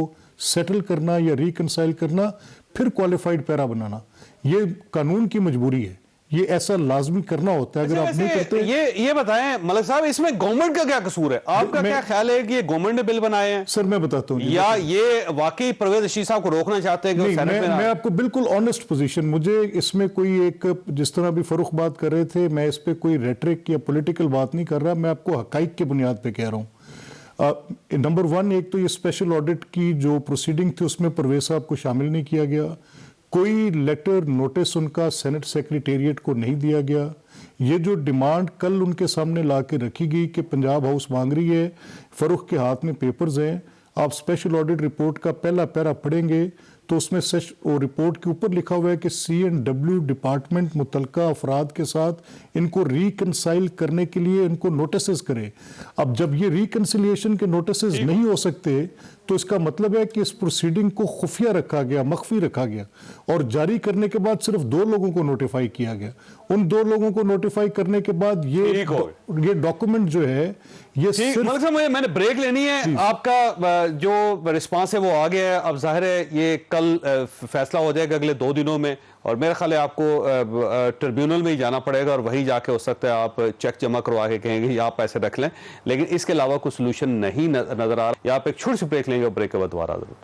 सेटल करना या रिकंसाइल करना, फिर क्वालिफाइड पैरा बनाना, ये कानून की मजबूरी है, ये ऐसा लाजमी करना होता है। अगर आप नहीं करते, ये बताएं मलिक साहब, इसमें गवर्नमेंट का क्या कसूर है? आपका क्या ख्याल है कि ये गवर्नमेंट ने बिल बनाए हैं? सर मैं बताता हूँ, या ये वाकई परवेज रशीद साहब को रोकना चाहते हैं कि मैं आपको बिल्कुल ऑनेस्ट पोजीशन, मुझे इसमें कोई एक, जिस तरह भी फरूख बात कर रहे थे, मैं इस पर कोई रेटरिक या पॉलिटिकल बात नहीं कर रहा, मैं आपको हकाइक की बुनियाद पे कह रहा हूँ। नंबर 1, एक तो ये स्पेशल ऑडिट की जो प्रोसीडिंग थी उसमें परवेज साहब को शामिल नहीं किया गया, कोई लेटर नोटिस उनका सेनेट सेक्रेटेरिएट को नहीं दिया गया। ये जो डिमांड कल उनके सामने ला के रखी गई कि पंजाब हाउस मांग रही है, फरूख के हाथ में पेपर्स हैं, आप स्पेशल ऑडिट रिपोर्ट का पहला पैरा पढ़ेंगे तो उसमें वो रिपोर्ट के ऊपर लिखा हुआ है कि C&W डिपार्टमेंट मुतलका अफराद के साथ इनको रिकंसाइल करने के लिए इनको नोटिस करे। अब जब ये रिकंसिलिएशन के नोटिस नहीं हो सकते तो इसका मतलब है कि इस प्रोसीडिंग को खुफिया रखा गया, मख्फी रखा गया, और जारी करने के बाद सिर्फ 2 लोगों को नोटिफाई किया गया। उन 2 लोगों को नोटिफाई करने के बाद ये डॉक्यूमेंट जो है ये मलिक साहब, मैंने ब्रेक लेनी है, आपका जो रिस्पांस है वो आ गया है, अब जाहिर है ये कल फैसला हो जाएगा अगले 2 दिनों में, और मेरा ख्याल है आपको ट्रिब्यूनल में ही जाना पड़ेगा और वहीं जाके हो सकता है आप चेक जमा करवा के कहेंगे या आप पैसे रख लें, लेकिन इसके अलावा कोई सोल्यूशन नहीं नजर आ रहा। या आप एक छोटी सी ब्रेक लेंगे और ब्रेक के बाद दोबारा जरूर।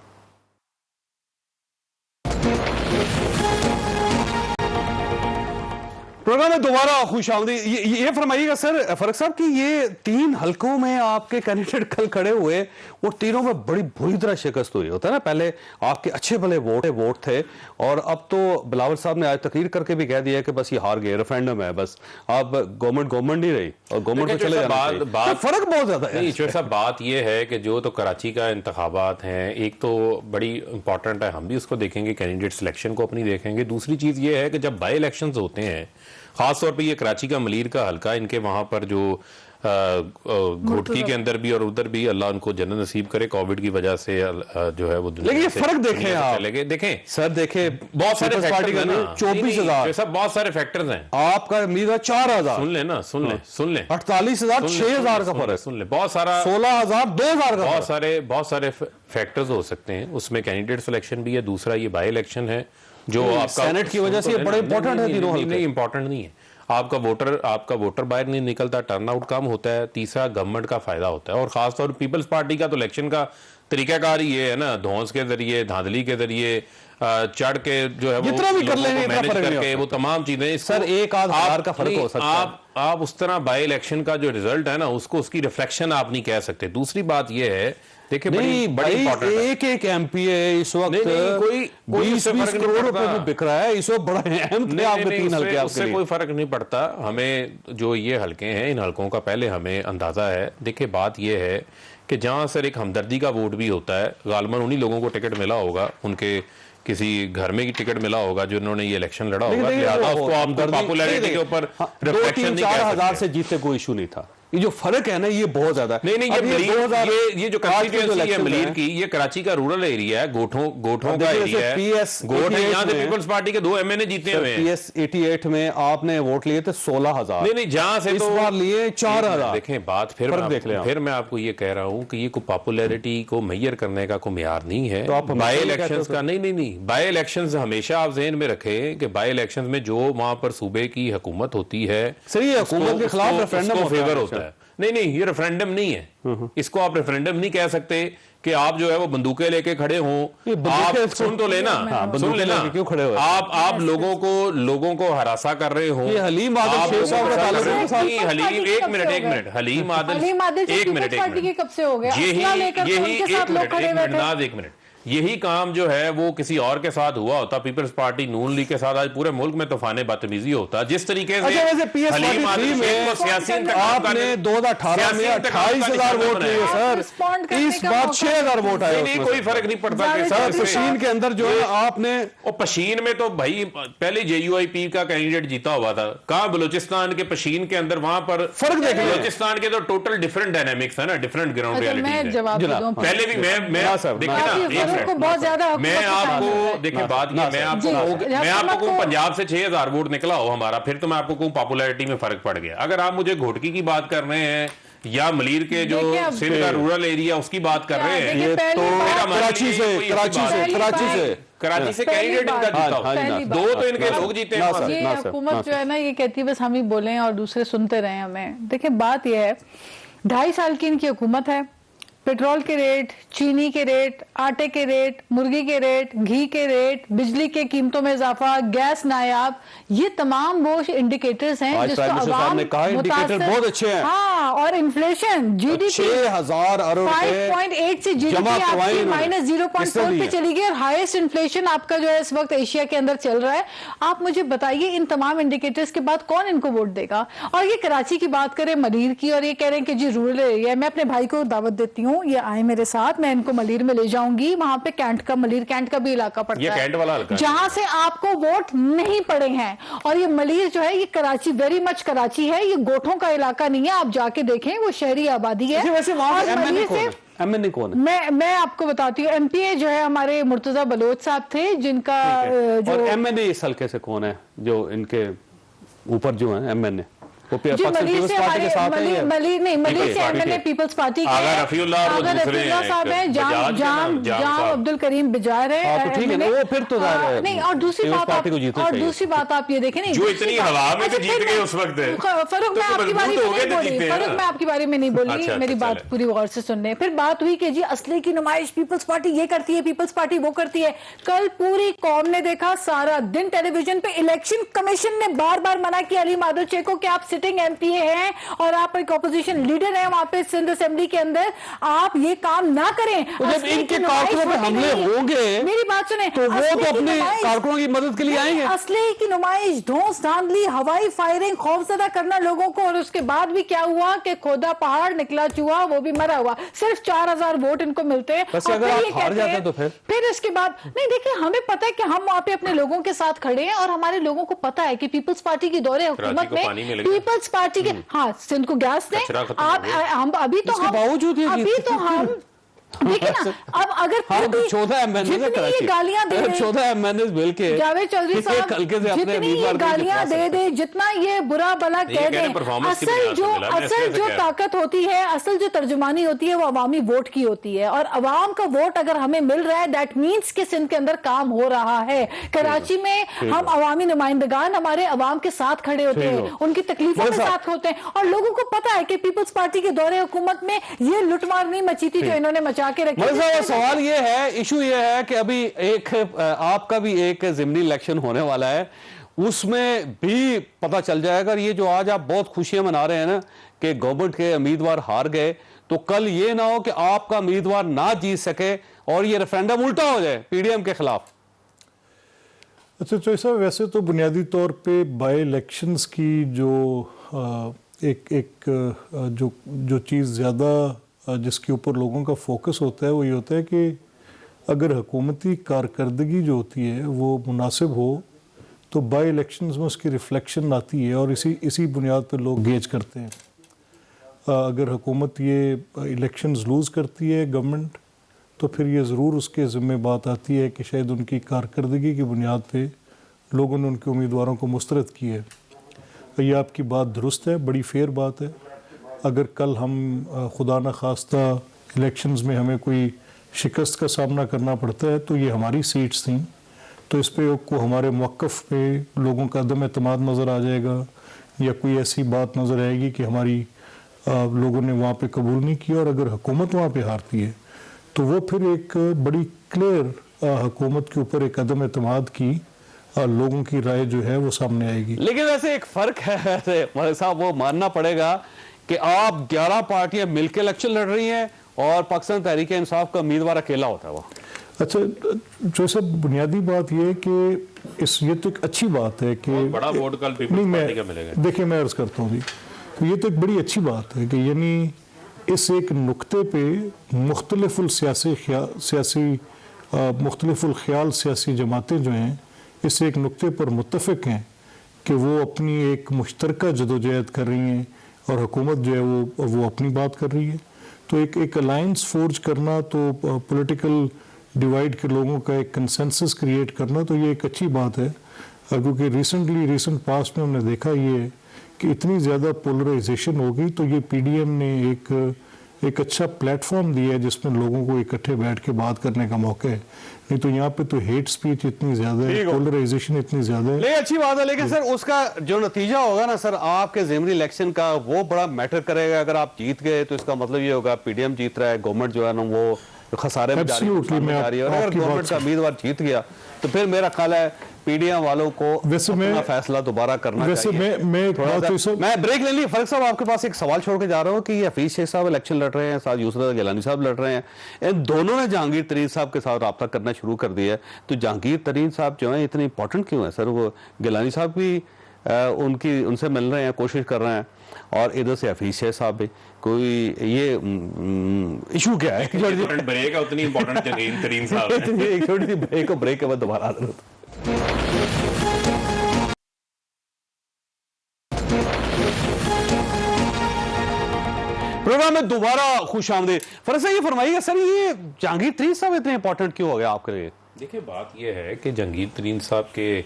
प्रोग्राम में दोबारा खुशामदी। ये फरमाइएगा सर फरक साहब कि ये 3 हलकों में आपके कैंडिडेट कल खड़े हुए, वो तीनों में बड़ी बुरी तरह शिकस्त हुई। होता है ना, पहले आपके अच्छे भले वोट थे और अब तो बिलावल साहब ने आज तकरीर करके भी कह दिया कि बस ये हार गए, रेफरेंडम है, बस अब गवर्नमेंट नहीं रही और गवर्नमेंट को चले जाना चाहिए। तो फर्क बहुत ज्यादा है। नहीं साहब, बात ये है कि जो तो कराची का इंतखाबात हैं, एक तो बड़ी इंपॉर्टेंट है, हम भी उसको देखेंगे, कैंडिडेट सिलेक्शन को अपनी देखेंगे। दूसरी चीज ये है कि जब बाई इलेक्शंस होते हैं, खासतौर पे ये कराची का मलीर का हल्का, इनके वहां पर जो घोटकी के अंदर भी और उधर भी, अल्लाह उनको जन्नत नसीब करे, कोविड की वजह से जो है वो लेकिन ये फर्क देखें आप, देखें सर, देखें बहुत सारे फैक्टर्स हैं ना, 24,000 सब बहुत सारे फैक्टर्स हैं। आपका उम्मीद 4,000, सुन ले 48,000 6,000 का फर्क, सुन ले, बहुत सारा 16,000 2,000 का, बहुत सारे फैक्टर्स हो सकते हैं उसमें। कैंडिडेट सिलेक्शन भी है, दूसरा ये बाई इलेक्शन है जो आपका सेनेट की वजह से ये बड़े इंपॉर्टेंट है। तीनों नहीं, इंपॉर्टेंट नहीं है। आपका वोटर बाहर नहीं निकलता, टर्नआउट कम होता है। तीसरा, गवर्नमेंट का फायदा होता है, और खासतौर पर पीपल्स पार्टी का तो इलेक्शन का तरीकाकार ही ये है ना, धौंस के जरिए, धांधली के जरिए, चढ़ के जो है जितना भी कर लेंगे, मैनेज करके वो तमाम चीजें। सर, एक आध हजार का फर्क हो सकता है। आप उस तरह बाई इलेक्शन का जो रिजल्ट है ना, उसको उसकी रिफ्लेक्शन आप नहीं कह सकते। दूसरी बात ये है, देखिए बड़ी इंपॉर्टेंट, एक एमपी है इस वक्त कोई 20 करोड़ रुपए में बिक रहा है, इस वक्त बड़ा अहम थे आपके 3 हल्के, उससे कोई फर्क नहीं पड़ता। हमें जो ये हल्के हैं, इन हल्कों का पहले हमें अंदाजा है। देखिए बात ये है कि जहां सर एक हमदर्दी का वोट भी होता है, गालमन उन्हीं लोगों को टिकट मिला होगा, उनके किसी घर में की टिकट मिला होगा जिन्होंने ये इलेक्शन लड़ा होगा, लिहाजा उसको आप पॉपुलैरिटी के ऊपर रिफ्लेक्शन नहीं कह सकते। 4,000 से जीतते कोई इशू नहीं था। ये जो फर्क है ना, ये बहुत ज्यादा है। नहीं, ये जो कंस्टिट्यूएंसी है मलीर की, ये कराची का रूरल एरिया है, गोठों का एरिया है, गोठ है। यहाँ से पीपल्स पार्टी के 2 एमएनए जीते हुए हैं। PS 88 में आपने वोट लिए थे 16,000, नहीं, जहां से इस बार लिए 4,000। देखें बात, फिर मैं आपको ये कह रहा हूँ कि ये कोई पॉपुलैरिटी को मैयर करने का कोई मेयार नहीं है। तो बाई इलेक्शंस का नहीं, बाई इलेक्शंस हमेशा आप ज़हन में रखें कि बाई इलेक्शंस में जो वहां पर सूबे की हुकूमत होती है, सही है, हुकूमत के खिलाफ रेफरेंडम फेवर होता है। नहीं, ये रेफरेंडम नहीं है, इसको आप रेफरेंडम नहीं कह सकते कि आप जो है वो बंदूकें लेके खड़े हों। आप सुन तो लेना, सुन लेना, क्यों खड़े हो आप लोगों को हरासा कर रहे हो। ये हलीम आदल शेख साहब का ताल्लुक है। हलीम, एक मिनट, हलीम आदल एक मिनट, कब से हो गया? एक मिनट, यही काम जो है वो किसी और के साथ हुआ होता, पीपल्स पार्टी नून लीग के साथ, आज पूरे मुल्क में तूफान बदतमीजी होता। जिस तरीके से हलीम आदल शेख को सियासी आपने 2018 में 28,000 वोट लिए सर, इस बार 6,000 वोट आए। नहीं, कोई फर्क नहीं पड़ता सर। पशीन के अंदर जो है आपने, पशीन में तो भाई पहले JUIP का कैंडिडेट जीता हुआ था, कहाँ बलूचिस्तान के पशीन के अंदर, वहां पर फर्क देख लो। बलूचिस्तान के तो टोटल डिफरेंट डायनेमिक्स है ना, डिफरेंट ग्राउंड रियलिटी है। पहले भी मैं बहुत ज्यादा मैं आपको देखिए बात की, मैं आपको कहूं पंजाब से 6,000 वोट निकला हो हमारा, फिर तो मैं आपको कहूं पॉपुलैरिटी में फर्क पड़ गया। अगर आप मुझे घोटकी की बात कर रहे हैं या मलीर के जो सिंध का रूरल एरिया उसकी बात कर रहे हैं, ये तो कराची से कैंडिडेट इनका जीता, 2 तो इनके लोग जीते हैं। ये हुकूमत जो है ना, ये कहती है बस हम ही बोलें और दूसरे सुनते रहे हमें। देखिए बात यह है, 2.5 साल की इनकी हुकूमत है, पेट्रोल के रेट, चीनी के रेट, आटे के रेट, मुर्गी के रेट, घी के रेट, बिजली के कीमतों में इजाफा, गैस नायाब, ये तमाम वो इंडिकेटर्स हैं जिसको अवाम ने कहा इंडिकेटर बहुत अच्छे हैं। हाँ, और इन्फ्लेशन GDP 6,000 अरब 5.8 से GDP आपकी -0.4 पे चली गई, और हाईएस्ट इन्फ्लेशन आपका जो है इस वक्त एशिया के अंदर चल रहा है। आप मुझे बताइए इन तमाम इंडिकेटर्स के बाद कौन इनको वोट देगा? और ये कराची की बात करें, मलीर की, और ये कह रहे हैं कि जी रूरल एरिया। मैं अपने भाई को दावत देती हूँ, ये आए मेरे साथ, मैं इनको मलीर में ले जाऊंगी। वहां पे मलीर कैंट का भी इलाका पड़ता है जहां से आपको वोट नहीं पड़े हैं। और ये मलीर जो है, ये कराची, वेरी मच कराची है, ये गोठों का इलाका नहीं है। आप जाके देखें, वो शहरी आबादी है। वैसे MNA कौन है? मैं आपको बताती हूँ, MPA जो है हमारे मुर्तजा बलोच साहब थे, जिनका जो MNA इस हल्के से कौन है जो इनके ऊपर जो है MNA, वो जी, पाकिस्तान मली पीपल्स से पार्टी के साथ हमारे हैं या- मली से एमएनए पीपल्स पार्टी के आगा हैं। रफीउल्लाह और वो आगा दूसरे रफीउल्लाह हैं, साहब हैं, एक जाम बजाज के नाम, जाम साहब। अब्दुल करीम बिजार है। हाँ, तो ठीक है ना, MNA वो फिर तो ज़ाहिर है, नहीं, और दूसरी पीपल्स बात पार्टी को जीतना चाहिए। दूसरी बात आप ये देखें, नहीं जो दूसरी इतनी बात- हवा में अच्छा, तो जीत फिर गए मैं- उस वक्त। फरूक, मैं तो आपकी बारे मजबूत में हो गए नहीं तो बोली, जीते हैं फरूक ना। मैं आपकी बारे में नहीं बोली, अच्छा, मेरी अच्छा, बात चलें। पूरी गौर से सुनने। फिर बात हुई कि जी असली की नुमाइश पीपल्स पार्टी ये करती है, पीपल्स पार्टी वो करती है। कल पूरी कौम ने देखा, सारा दिन टेलीविजन पे इलेक्शन कमीशन ने बार बार मना किया अली माधव चेको कि आप सिटिंग एमपीए हैं और आप एक ऑपोजिशन लीडर हैं वहां पे सिंध असेंबली के अंदर, आप ये काम ना करें। तो जब असली इनके की नुमाइश कारकुनों पे होती हमले नहीं। होंगे, मेरी बात सुने, तो वो असली तो की अपने नुमाइश- कारकुनों की मदद के लिए आएंगे। असली की नुमाइश, धौंस धांधली, हवाई फायरिंग, खौफजदा करना लोगों को, और उसके बाद भी क्या हुआ कि खोदा पहाड़ निकला चूहा, वो भी मरा हुआ। सिर्फ 4000 वोट इनको मिलते हैं। बस और अगर फिर आप ये हार कहते जाते हैं- हैं तो फिर इसके बाद नहीं, देखिए हमें पता है कि हम वहां पे अपने लोगों के साथ खड़े हैं और हमारे लोगों को पता है कि पीपल्स पार्टी की दौरे हुकूमत को पानी में मिल गया। पीपल्स पार्टी के, हाँ, सिंध को गैस दें कचरा खत्म आप, हो गया। हम अभी तो इसके हम बावजूद ये अभी जीत- तो हम देखिए ना, अब अगर हाँ, फिर भी 14 एमएनए जितनी ये गालियां दे रहे हैं, 14 एमएनए मिल के जावेद चौधरी साहब, हल्के से अपने जितनी ये उम्मीदवार को गालियां जिता दे सकते दे, जितना ये बुरा भला नहीं, कह ये कह रहे दे, परफॉर्मेंस की असल बुनियाद जो पे मिला, मैं असल इसलिए जो कह रहा हूं। ताकत होती है, असल जो तर्जुमानी होती है, वो अवामी वोट की होती है। और अवाम का वोट अगर हमें मिल रहा है, दैट मीन्स कि सिंध के अंदर काम हो रहा है। कराची में हम अवामी नुमाइंदगान हमारे अवाम के साथ खड़े होते हैं, उनकी तकलीफों के साथ होते हैं, और लोगों को पता है कि पीपल्स पार्टी के दौरे हुकूमत में ये लुटमार नहीं मची थी जो इन्होंने मचा के रखी मलिक साहब, थी। सवाल ये है, इशू ये है कि अभी एक आपका भी एक ज़िमनी इलेक्शन होने वाला है, उसमें भी पता चल जाएगा। और ये जो आज आप बहुत खुशियां मना रहे हैं ना कि गवर्नमेंट के उम्मीदवार हार गए, तो कल ये ना हो कि आपका उम्मीदवार ना जीत सके और ये रेफरेंडम उल्टा हो जाए पीडीएम के खिलाफ। अच्छा चौधरी साहब, वैसे तो बुनियादी तौर पे बाई इलेक्शंस की जो जो चीज़ ज़्यादा जिसके ऊपर लोगों का फोकस होता है वो ये होता है कि अगर हुकूमती कारकर्दगी जो होती है वो मुनासिब हो तो बाई इलेक्शंस में उसकी रिफ्लेक्शन आती है और इसी बुनियाद पर लोग गेज करते हैं। अगर हुकूमत ये इलेक्शंस लूज़ करती है गवर्नमेंट, तो फिर ये ज़रूर उसके ज़िम्मे बात आती है कि शायद उनकी कारकर्दगी की बुनियाद पे लोगों ने उनके उम्मीदवारों को मुस्तरद किया है। ये आपकी बात दुरुस्त है, बड़ी फेयर बात है। अगर कल हम खुदा न खास्ता इलेक्शंस में हमें कोई शिकस्त का सामना करना पड़ता है तो ये हमारी सीट्स थी, तो इस पे को हमारे मौक़िफ़ पे लोगों का अदम एतमाद नज़र आ जाएगा या कोई ऐसी बात नज़र आएगी कि हमारी लोगों ने वहाँ पे कबूल नहीं किया। और अगर हुकूमत वहाँ पे हारती है तो वो फिर एक बड़ी क्लियर हुकूमत के ऊपर एक अदम एतमाद की लोगों की राय जो है वो सामने आएगी। लेकिन वैसे एक फर्क है वैसे मलिक साहब, वो मानना पड़ेगा कि आप 11 पार्टियां मिलकर इलेक्शन लड़ रही हैं और पाकिस्तान तहरीक इंसाफ का उम्मीदवार अकेला होता है वो। अच्छा, जो सब बुनियादी बात ये है कि ये तो एक अच्छी बात है कि बड़ा वोट कल पीपल्स पार्टी का मिलेगा। देखिए मैं अर्ज़ करता हूँ जी, तो ये तो एक बड़ी अच्छी बात है कि यानी इस एक नुक्ते पे मुख्तलिफुल ख्याल सियासी जमातें जो हैं इस एक नुक्ते पर मुत्तफ़िक हैं कि वो अपनी एक मुश्तरका जदोजहद कर रही हैं और हुकूमत जो है वो अपनी बात कर रही है। तो एक अलायंस फोर्ज करना, तो पॉलिटिकल डिवाइड के लोगों का एक कंसेंसस क्रिएट करना, तो ये एक अच्छी बात है। क्योंकि रिसेंट पास्ट में हमने देखा ये है कि इतनी ज़्यादा पोलराइजेशन हो गई, तो ये पीडीएम ने एक अच्छा प्लेटफॉर्म दिया है जिसमें लोगों को इकट्ठे बैठ के बात करने का मौका है। नहीं तो यहाँ पे तो हेट स्पीच इतनी ज़्यादा है, पोलराइजेशन इतनी ज़्यादा है। लेकिन अच्छी बात है, लेकिन सर उसका जो नतीजा होगा ना सर आपके ज़िमनी इलेक्शन का, वो बड़ा मैटर करेगा। अगर आप जीत गए तो इसका मतलब ये होगा पीडीएम जीत रहा है, गवर्नमेंट जो है ना वो खसारे में जा रही है, नुकसान में जा रही है। और अगर गवर्नमेंट का उम्मीदवार जीत गया तो फिर मेरा ख्याल है पीडीएम वालों को अपना फैसला दोबारा करना चाहिए। मैं ब्रेक ले ली। फर्क साहब, आपके पास एक सवाल छोड़ के जा रहा हूँ कि ये हफीज शेख साहब इलेक्शन लड़ रहे हैं, साथ यूसुफ गिलानी साहब लड़ रहे हैं, इन दोनों ने जहांगीर तरीन साहब के साथ रब्ता करना शुरू कर दिया है। तो जहांगीर तरीन साहब जो है इतने इंपॉर्टेंट क्यों है सर? वो गिलानी साहब भी उनसे मिल रहे हैं, कोशिश कर रहे हैं, और इधर से हफीज शेख साहब भी। कोई ये इशू क्या है? ब्रेक है उतनी इंपॉर्टेंट जहांगीर तरीन साहब एक छोटी सी ब्रेक के बाद दोबारा आ रहा था। प्रोग्राम में दोबारा खुश आमदीद। फर्क साहब ये फरमाइएगा सर, ये जहांगीर तरीन साहब इतने इंपॉर्टेंट क्यों हो गया आपके लिए? देखिए बात यह है कि जहांगीर तरीन साहब के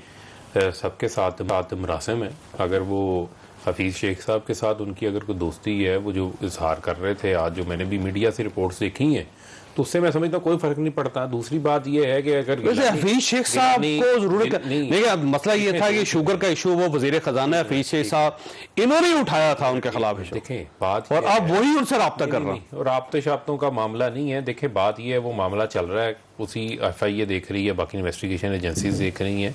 सबके साथ मरासिम है। अगर वो हफीज़ शेख साहब के साथ उनकी अगर कोई दोस्ती है, वो जो इजहार कर रहे थे आज, जो मैंने भी मीडिया से रिपोर्ट्स देखी हैं, तो उससे मैं समझता हूँ कोई फर्क नहीं पड़ता। दूसरी बात ये है कि अगर वैसे हफीज शेख साहब को जरूरत नहीं, अब मसला ये था कि शुगर का इशू वो वजीर खजाना हफीज शेख साहब इन्होंने ही उठाया था उनके खिलाफ इशू। देखें बात, और अब वही उनसे राब्ता कर रहा है। और राब्ते शाब्तों का मामला नहीं है। देखें बात ये है, वो मामला चल रहा है, उसी FIA देख रही है, बाकी इन्वेस्टिगेशन एजेंसीज देख रही हैं।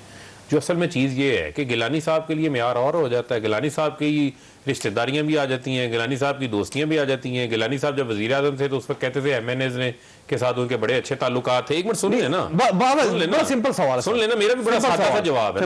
जो असल में चीज़ ये है कि गिलानी साहब के लिए मेयार और हो जाता है, गिलानी साहब की रिश्तेदारियां भी आ जाती हैं, गिलानी साहब की दोस्तियां भी आ जाती हैं। गिलानी साहब जब वज़ीर आज़म थे तो उस वक्त कहते थे MNAs ने के साथ उनके बड़े अच्छे ताल्लुकात थे। एक मिनट सुन लेना, बड़ा सिंपल सवाल है, सुन लेना, मेरा भी बड़ा सादा सा जवाब है।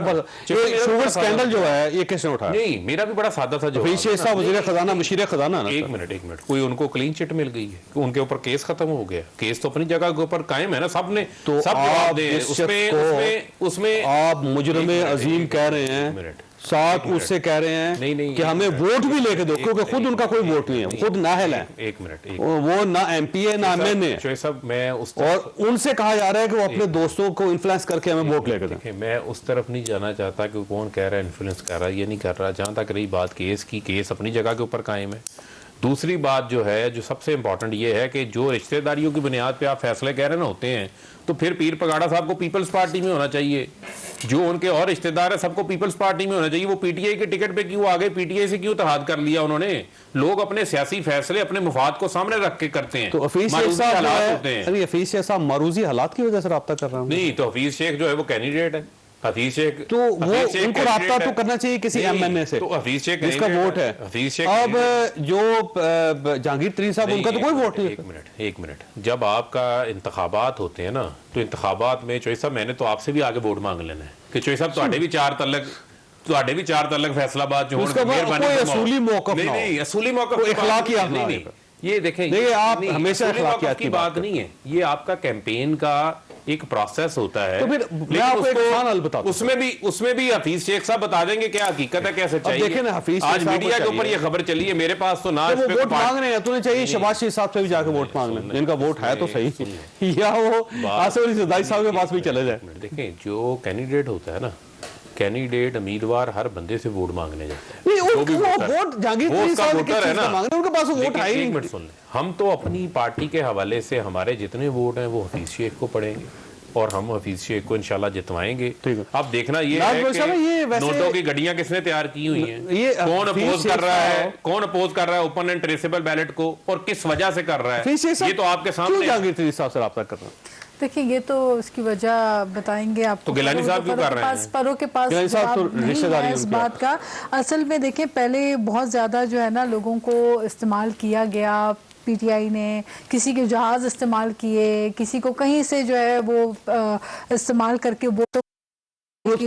शुगर स्कैंडल जो है ये किसने उठाया? नहीं, मेरा भी बड़ा सादा सा जवाब। हफीज शेख साहब वजीर खजाना, मशीर खजाना ना। एक मिनट, कोई उनको क्लीन चिट मिल गई है, उनके ऊपर केस खत्म हो गया? केस तो अपनी जगह के ऊपर कायम है ना, सब ने तो सब जवाब दे। उसमें आप मुजरिम अजीम कह रहे हैं, साथ उससे कह रहे हैं नहीं, कि हमें वोट भी लेके दो, क्योंकि खुद उनका कोई वोट नहीं है, खुद नाअहल है। एक मिनट, वो ना MP है ना MNA, सब मैं उस और उनसे कहा जा रहा है कि वो अपने दोस्तों को इन्फ्लुएंस करके हमें वोट लेके दें। मैं उस तरफ नहीं जाना चाहता कि कौन कह रहा है इन्फ्लुएंस कर रहा है, ये नहीं कर रहा। जहां तक रही बात केस की, केस अपनी जगह के ऊपर कायम है। दूसरी बात जो है, जो सबसे इंपॉर्टेंट ये है कि जो रिश्तेदारियों की बुनियाद पे आप फैसले कह रहे ना होते हैं, तो फिर पीर पगाड़ा साहब को पीपल्स पार्टी में होना चाहिए, जो उनके और रिश्तेदार है सबको पीपल्स पार्टी में होना चाहिए। वो PTI के टिकट पे क्यों आ गए? PTI से क्यों इत्तेहाद कर लिया उन्होंने? लोग अपने सियासी फैसले अपने मुफाद को सामने रख के करते हैं। तो हफीज शेख साहब हफीज शेख साहब मारूजी हालात की वजह से राब्ता कर रहा हूं। नहीं, तो हफीज शेख जो है वो कैंडिडेट है। हफीज शेख तो वो उनको राब्ता तो करना चाहिए किसी MNA से, तो हफीज शेख जिसका वोट है। हफीज शेख अब जो जहांगीर तरीन साहब, उनका तो कोई वोट नहीं है। एक मिनट, जब आपका इंतखाबात होते हैं ना, तो इंतखाबात में चोई साहब मैंने तो आपसे भी आगे वोट मांग लेना है कि चोई साहब ਤੁਹਾਡੇ भी 4 तलक फैसलाबाद जो असूली मौक़िफ़ नहीं, असूली मौक़िफ़ इखलाकियात नहीं। ये देखें, आप हमेशा इखलाकियात की बात नहीं है, ये आपका कैंपेन का एक प्रोसेस होता है। तो फिर मैं आपको एक आसान हल बताता हूं। उसमें भी हफीज शेख साहब बता देंगे क्या हकीकत है, क्या सच्चाई है। देखें ना, हफीज आज मीडिया के ऊपर ये खबर चली है, मेरे पास तो ना वो वोट मांग रहे हैं, तो चाहिए शहबाज शरीफ साहब से भी जाकर वोट मांग लें, जिनका वोट है तो सही, या वो आसिफ अली ज़रदारी साहब के पास भी चले जाए। देखें, जो कैंडिडेट होता है ना, कैंडिडेट उम्मीदवार हर बंदे से वोट मांगने जाता है। वोट जहांगीर तरीन साहब वोटर है ना, उनके पास वोट है ही नहीं। सुन लें, हम तो अपनी पार्टी के हवाले से हमारे जितने वोट हैं वो हफीज शेख को पड़ेंगे और हम हफीज शेख को इंशाल्लाह जितवाएंगे। अब देखना ये है कि नोटों की गड्डियां किसने तैयार की हुई हैं, कौन अपोज कर रहा है, कौन अपोज कर रहा है ओपन एंड ट्रेसेबल बैलेट को, और किस वजह से कर रहा है, ये तो आपके सामने। जहांगीर तरीन साहब से राब्ता कर रहा है, देखिए ये तो इसकी वजह बताएंगे आपको। तो गिलानी साहब क्यों कर रहे हैं? परों के पास जवाब नहीं है इस बात का। असल में देखें, पहले बहुत ज्यादा जो है ना लोगों को इस्तेमाल किया गया, PTI ने किसी के जहाज इस्तेमाल किए, किसी को कहीं से जो है वो इस्तेमाल करके वोटों तो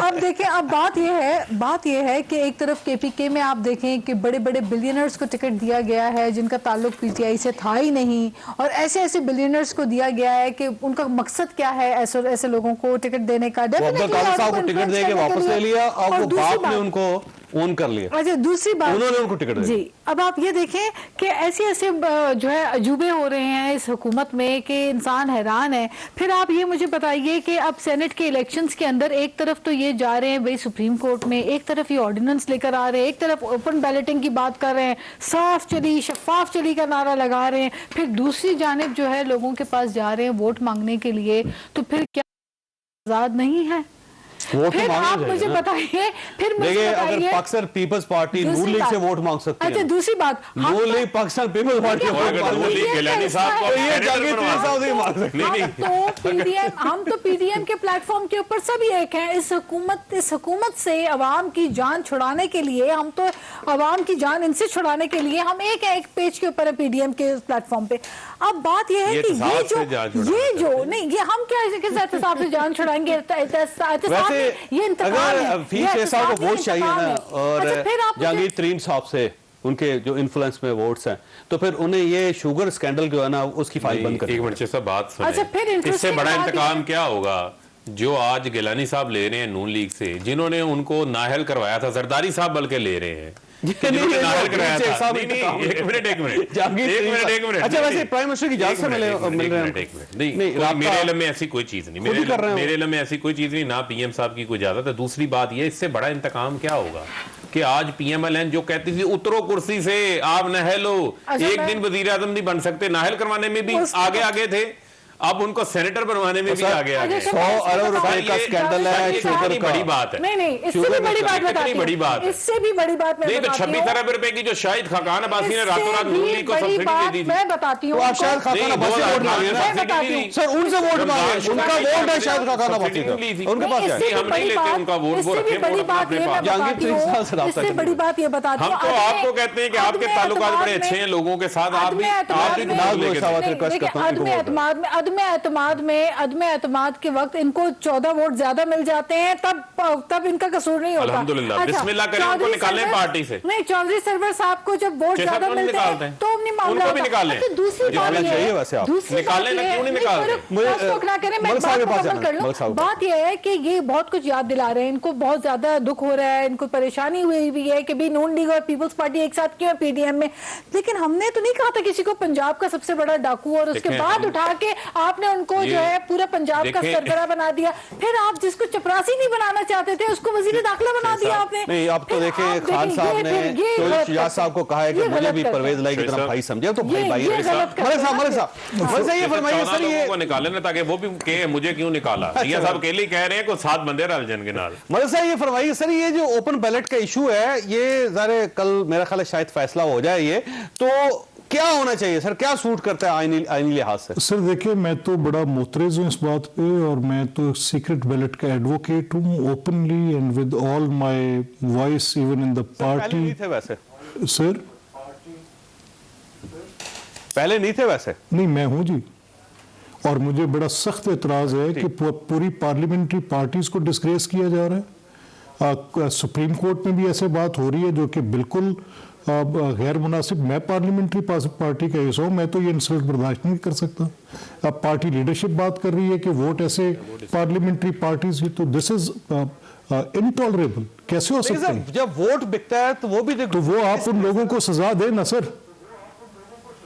अब देखें, अब बात ये है कि एक तरफ KPK में आप देखें कि बड़े बड़े बिलियनर्स को टिकट दिया गया है जिनका ताल्लुक PTI से था ही नहीं, और ऐसे ऐसे बिलियनर्स को दिया गया है कि उनका मकसद क्या है ऐसे लोगों को टिकट देने का। साहब को टिकट देके वापस ले लिया और वो बाप ने उनको ओन कर लिया। अच्छा, दूसरी बात, उन्होंने उनको टिकट दिया। जी, अब आप ये देखें कि ऐसे ऐसे जो है अजूबे हो रहे हैं इस हुकूमत में कि इंसान हैरान है। फिर आप ये मुझे बताइए कि अब सेनेट के इलेक्शंस के अंदर एक तरफ तो ये जा रहे हैं भाई सुप्रीम कोर्ट में, एक तरफ ये ऑर्डिनेंस लेकर आ रहे हैं, एक तरफ ओपन बैलेटिंग की बात कर रहे हैं, साफ चली शफाफ चली का नारा लगा रहे हैं, फिर दूसरी जानिब जो है लोगों के पास जा रहे हैं वोट मांगने के लिए। तो फिर क्या आजाद नहीं है? फिर आप मुझे बताइए, अगर पाकिस्तान पीपल्स पार्टी नून लीग से वोट मांग सकती है। अच्छा, दूसरी बात, नून लीग पाकिस्तान पीपल्स पार्टी हम तो PDM के प्लेटफॉर्म के ऊपर सभी एक हैं। इस हुकूमत से अवाम की जान छुड़ाने के लिए, हम तो अवाम की जान इनसे छुड़ाने के लिए हम एक है, एक पेज के ऊपर है PDM के प्लेटफॉर्म पे। अब बात यह है कि ये जो नहीं, ये हम क्या किस एहतसाब से जान छुड़ाएंगे? ये अगर हफीज साहब को वोट चाहिए ना, और जहांगीर तरीन साहब से उनके जो इन्फ्लुएंस में वोट्स हैं, तो फिर उन्हें ये शुगर स्कैंडल जो है ना उसकी फाइल बंद कर। एक मिनट से सब बात सुने, इससे बड़ा इंतकाम क्या होगा जो आज गिलानी साहब ले रहे हैं नून लीग से, जिन्होंने उनको नाहल करवाया था, जरदारी साहब बल्कि ले रहे हैं एक मिनट। अच्छा, वैसे प्राइम मिनिस्टर की इजाजत से मिल रहे हैं? नहीं, मेरे इल्म में ऐसी कोई चीज नहीं, मेरे इल्म में ऐसी कोई चीज नहीं, ना PM साहब की कोई इजाजत है। दूसरी बात ये, इससे बड़ा इंतकाम क्या होगा कि आज PMLN जो कहती थी उतरो कुर्सी से, आप नहल लो, अच्छा, एक दिन वजीर आजम नहीं बन सकते, नाहल करवाने में भी आगे थे, अब उनको सेनेटर बनवाने में भी आगे 100 अरब रुपए का स्कैंडल है शुगर का। बड़ी बात है। नहीं, इससे भी बड़ी बात बताती बड़ी बात हूँ, इससे भी बड़ी बात मैं नहीं तो बताती 26 हूँ। अरब रुपए की जो शाहिद खाकान अब्बासी ने रातों रात नून लीग को बड़ी सब्सिडी दे बात दी थी। मैं बताती हूँ तो आप उनको। शायद खाकान अब्बासी वोट मांगे ना? मैं बताती हूँ। सर उनसे वोट मांगे, उनका वोट है शायद खाकान अब्बासी का, उनके पास इससे है। हम नहीं लेते उनका वोट, वो इससे भी रखे बड़ी वोट बात अपने ये मैं पास। जहांगीर बताती प्रिंस हूँ, साहब से राब्ता इससे करिए। बड़ी बात ये बताती हूँ। हम तो आपको कहते हैं कि आपके ताल्लुकात बड़े अच्छे हैं लोगों के साथ, आप भी अदम एतमाद के वक्त इनको 14 वोट ज्यादा मिल जाते हैं, तब इनका कसूर नहीं होता। अल्हम्दुलिल्लाह, बिस्मिल्लाह करें, उनको निकालें पार्टी से। नहीं, चौधरी सरवर साहब को जब वोट ज्यादा मिलते हैं तो नहीं मामला उनको भी निकालें। अच्छा, दूसरी बात निकालना ये चाहिए है, वैसे आप। दूसरी निकालें बात ना, ये क्यों नहीं है, निकालते? क्रॉस ना करें, मैं मलिक साहब बात के पास मुकम्मल कर जाना, मलिक लूं। साहब। बात यह है कि ये बहुत कुछ याद दिला रहे हैं, इनको बहुत ज्यादा दुख हो रहा है, इनको परेशानी हुई भी है कि भी नून लीग और पीपल्स पार्टी एक साथ क्यों है PDM में। लेकिन हमने तो नहीं कहा था किसी को पंजाब का सबसे बड़ा डाकू, और उसके बाद उठा के आपने उनको जो है पूरा पंजाब का सरबराह बना दिया। फिर आप जिसको चपरासी नहीं बनाना चाहते थे उसको वजीर दाखिला बना दिया आपने। नहीं, अब तो देखिए खान साहब ने चौधरी शुजात साहब को कहा है कि मुझे भी परवेज लाई की तरह भाई समझे, तो भाई ये गलत कर रहे हैं। मलिक साहब ये फरमाइए सर, ये को निकाले ना ताकि वो भी कहे मुझे क्यों निकाला। ये सब अकेले कह रहे हैं को 7 बंदे रल जन के नाल। मलिक साहब ये फरमाइए सर, ये जो ओपन बैलेट का इशू है, ये ज़ाहिर कल मेरा ख्याल है शायद फैसला हो जाए, ये तो क्या होना चाहिए सर, क्या सूट करता है आईनी लिहाज से? सर देखिए, मैं तो बड़ा मोतरेज हूँ इस बात पे, और मैं तो सीक्रेट बैलेट का एडवोकेट हूँ, openly and with all my voice even in the पहले पार्टी। नहीं थे वैसे? सर पहले नहीं थे वैसे? नहीं, मैं हूँ जी, और मुझे बड़ा सख्त एतराज है कि पूरी पार्लियामेंट्री पार्टीज को डिस्ग्रेस किया जा रहा है। सुप्रीम कोर्ट में भी ऐसे बात हो रही है जो कि बिल्कुल गैर मुनासिब। मैं पार्लियामेंट्री पार्टी का हिस्सा हूँ, मैं तो ये इंसल्ट बर्दाश्त नहीं कर सकता। अब पार्टी लीडरशिप बात कर रही है कि वोट ऐसे पार्लियामेंट्री पार्टीज की, तो दिस इज इनटॉलरेबल। कैसे हो सकता है? जब वोट बिकता है तो वो भी तो वो आप उन लोगों को सजा दें ना सर।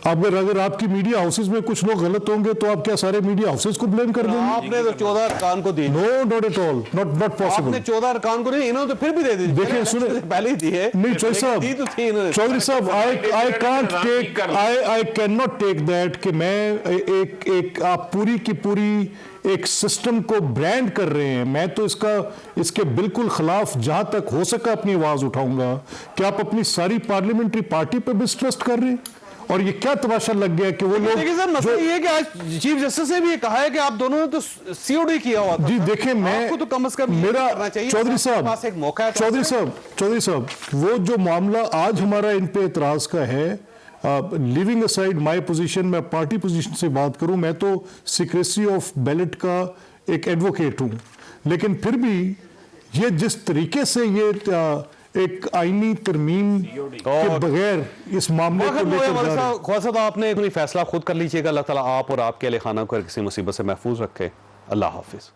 अगर आपकी मीडिया हाउसेज में कुछ लोग गलत होंगे तो आप क्या सारे मीडिया हाउसेज को ब्लेम कर देंगे? आपने तो 14 अरकान को दी। No, not at all, not possible. आपने 14 अरकान को नहीं, इन्होंने तो फिर भी दे दी। देखिए सुने, पहले ही दी है। नहीं चौधरी साहब, दी तो थी इन्होंने। चौधरी साहब, I can't take, I can not take that कि मैं एक आप पूरी की पूरी एक सिस्टम को ब्रांड कर रहे हैं। मैं तो इसके बिल्कुल खिलाफ जहां तक हो सका अपनी आवाज उठाऊंगा कि आप अपनी सारी पार्लियामेंट्री पार्टी पे भी ट्रस्ट कर रहे हैं। और ये क्या तमाशा लग गया कि वो लोग। देखिए सर, मसला ये है कि आज चीफ जस्टिस ने भी ये कहा है कि आप दोनों ने तो COD किया हुआ था। जी देखिए, मैं आपको तो कम से कम मेरा करना चाहिए। चौधरी साहब, पास एक मौका है तो चौधरी साहब, वो जो मामला आज हमारा इन पे एतराज का है, लिविंग असाइड माय पोजीशन, मैं पार्टी पोजीशन से बात करूं, मैं तो सीक्रेसी ऑफ बैलेट का एक एडवोकेट हूं, लेकिन फिर भी ये जिस तरीके से ये एक आईनी तरमीम के बगैर इस मामले को लेकर जा रहे हैं। ख्वाजा साहब, आपने अपनी फैसला खुद कर लीजिएगा। अल्लाह ताला आप और आपके अहले खाना को किसी मुसीबत से महफूज रखे। अल्लाह हाफिज।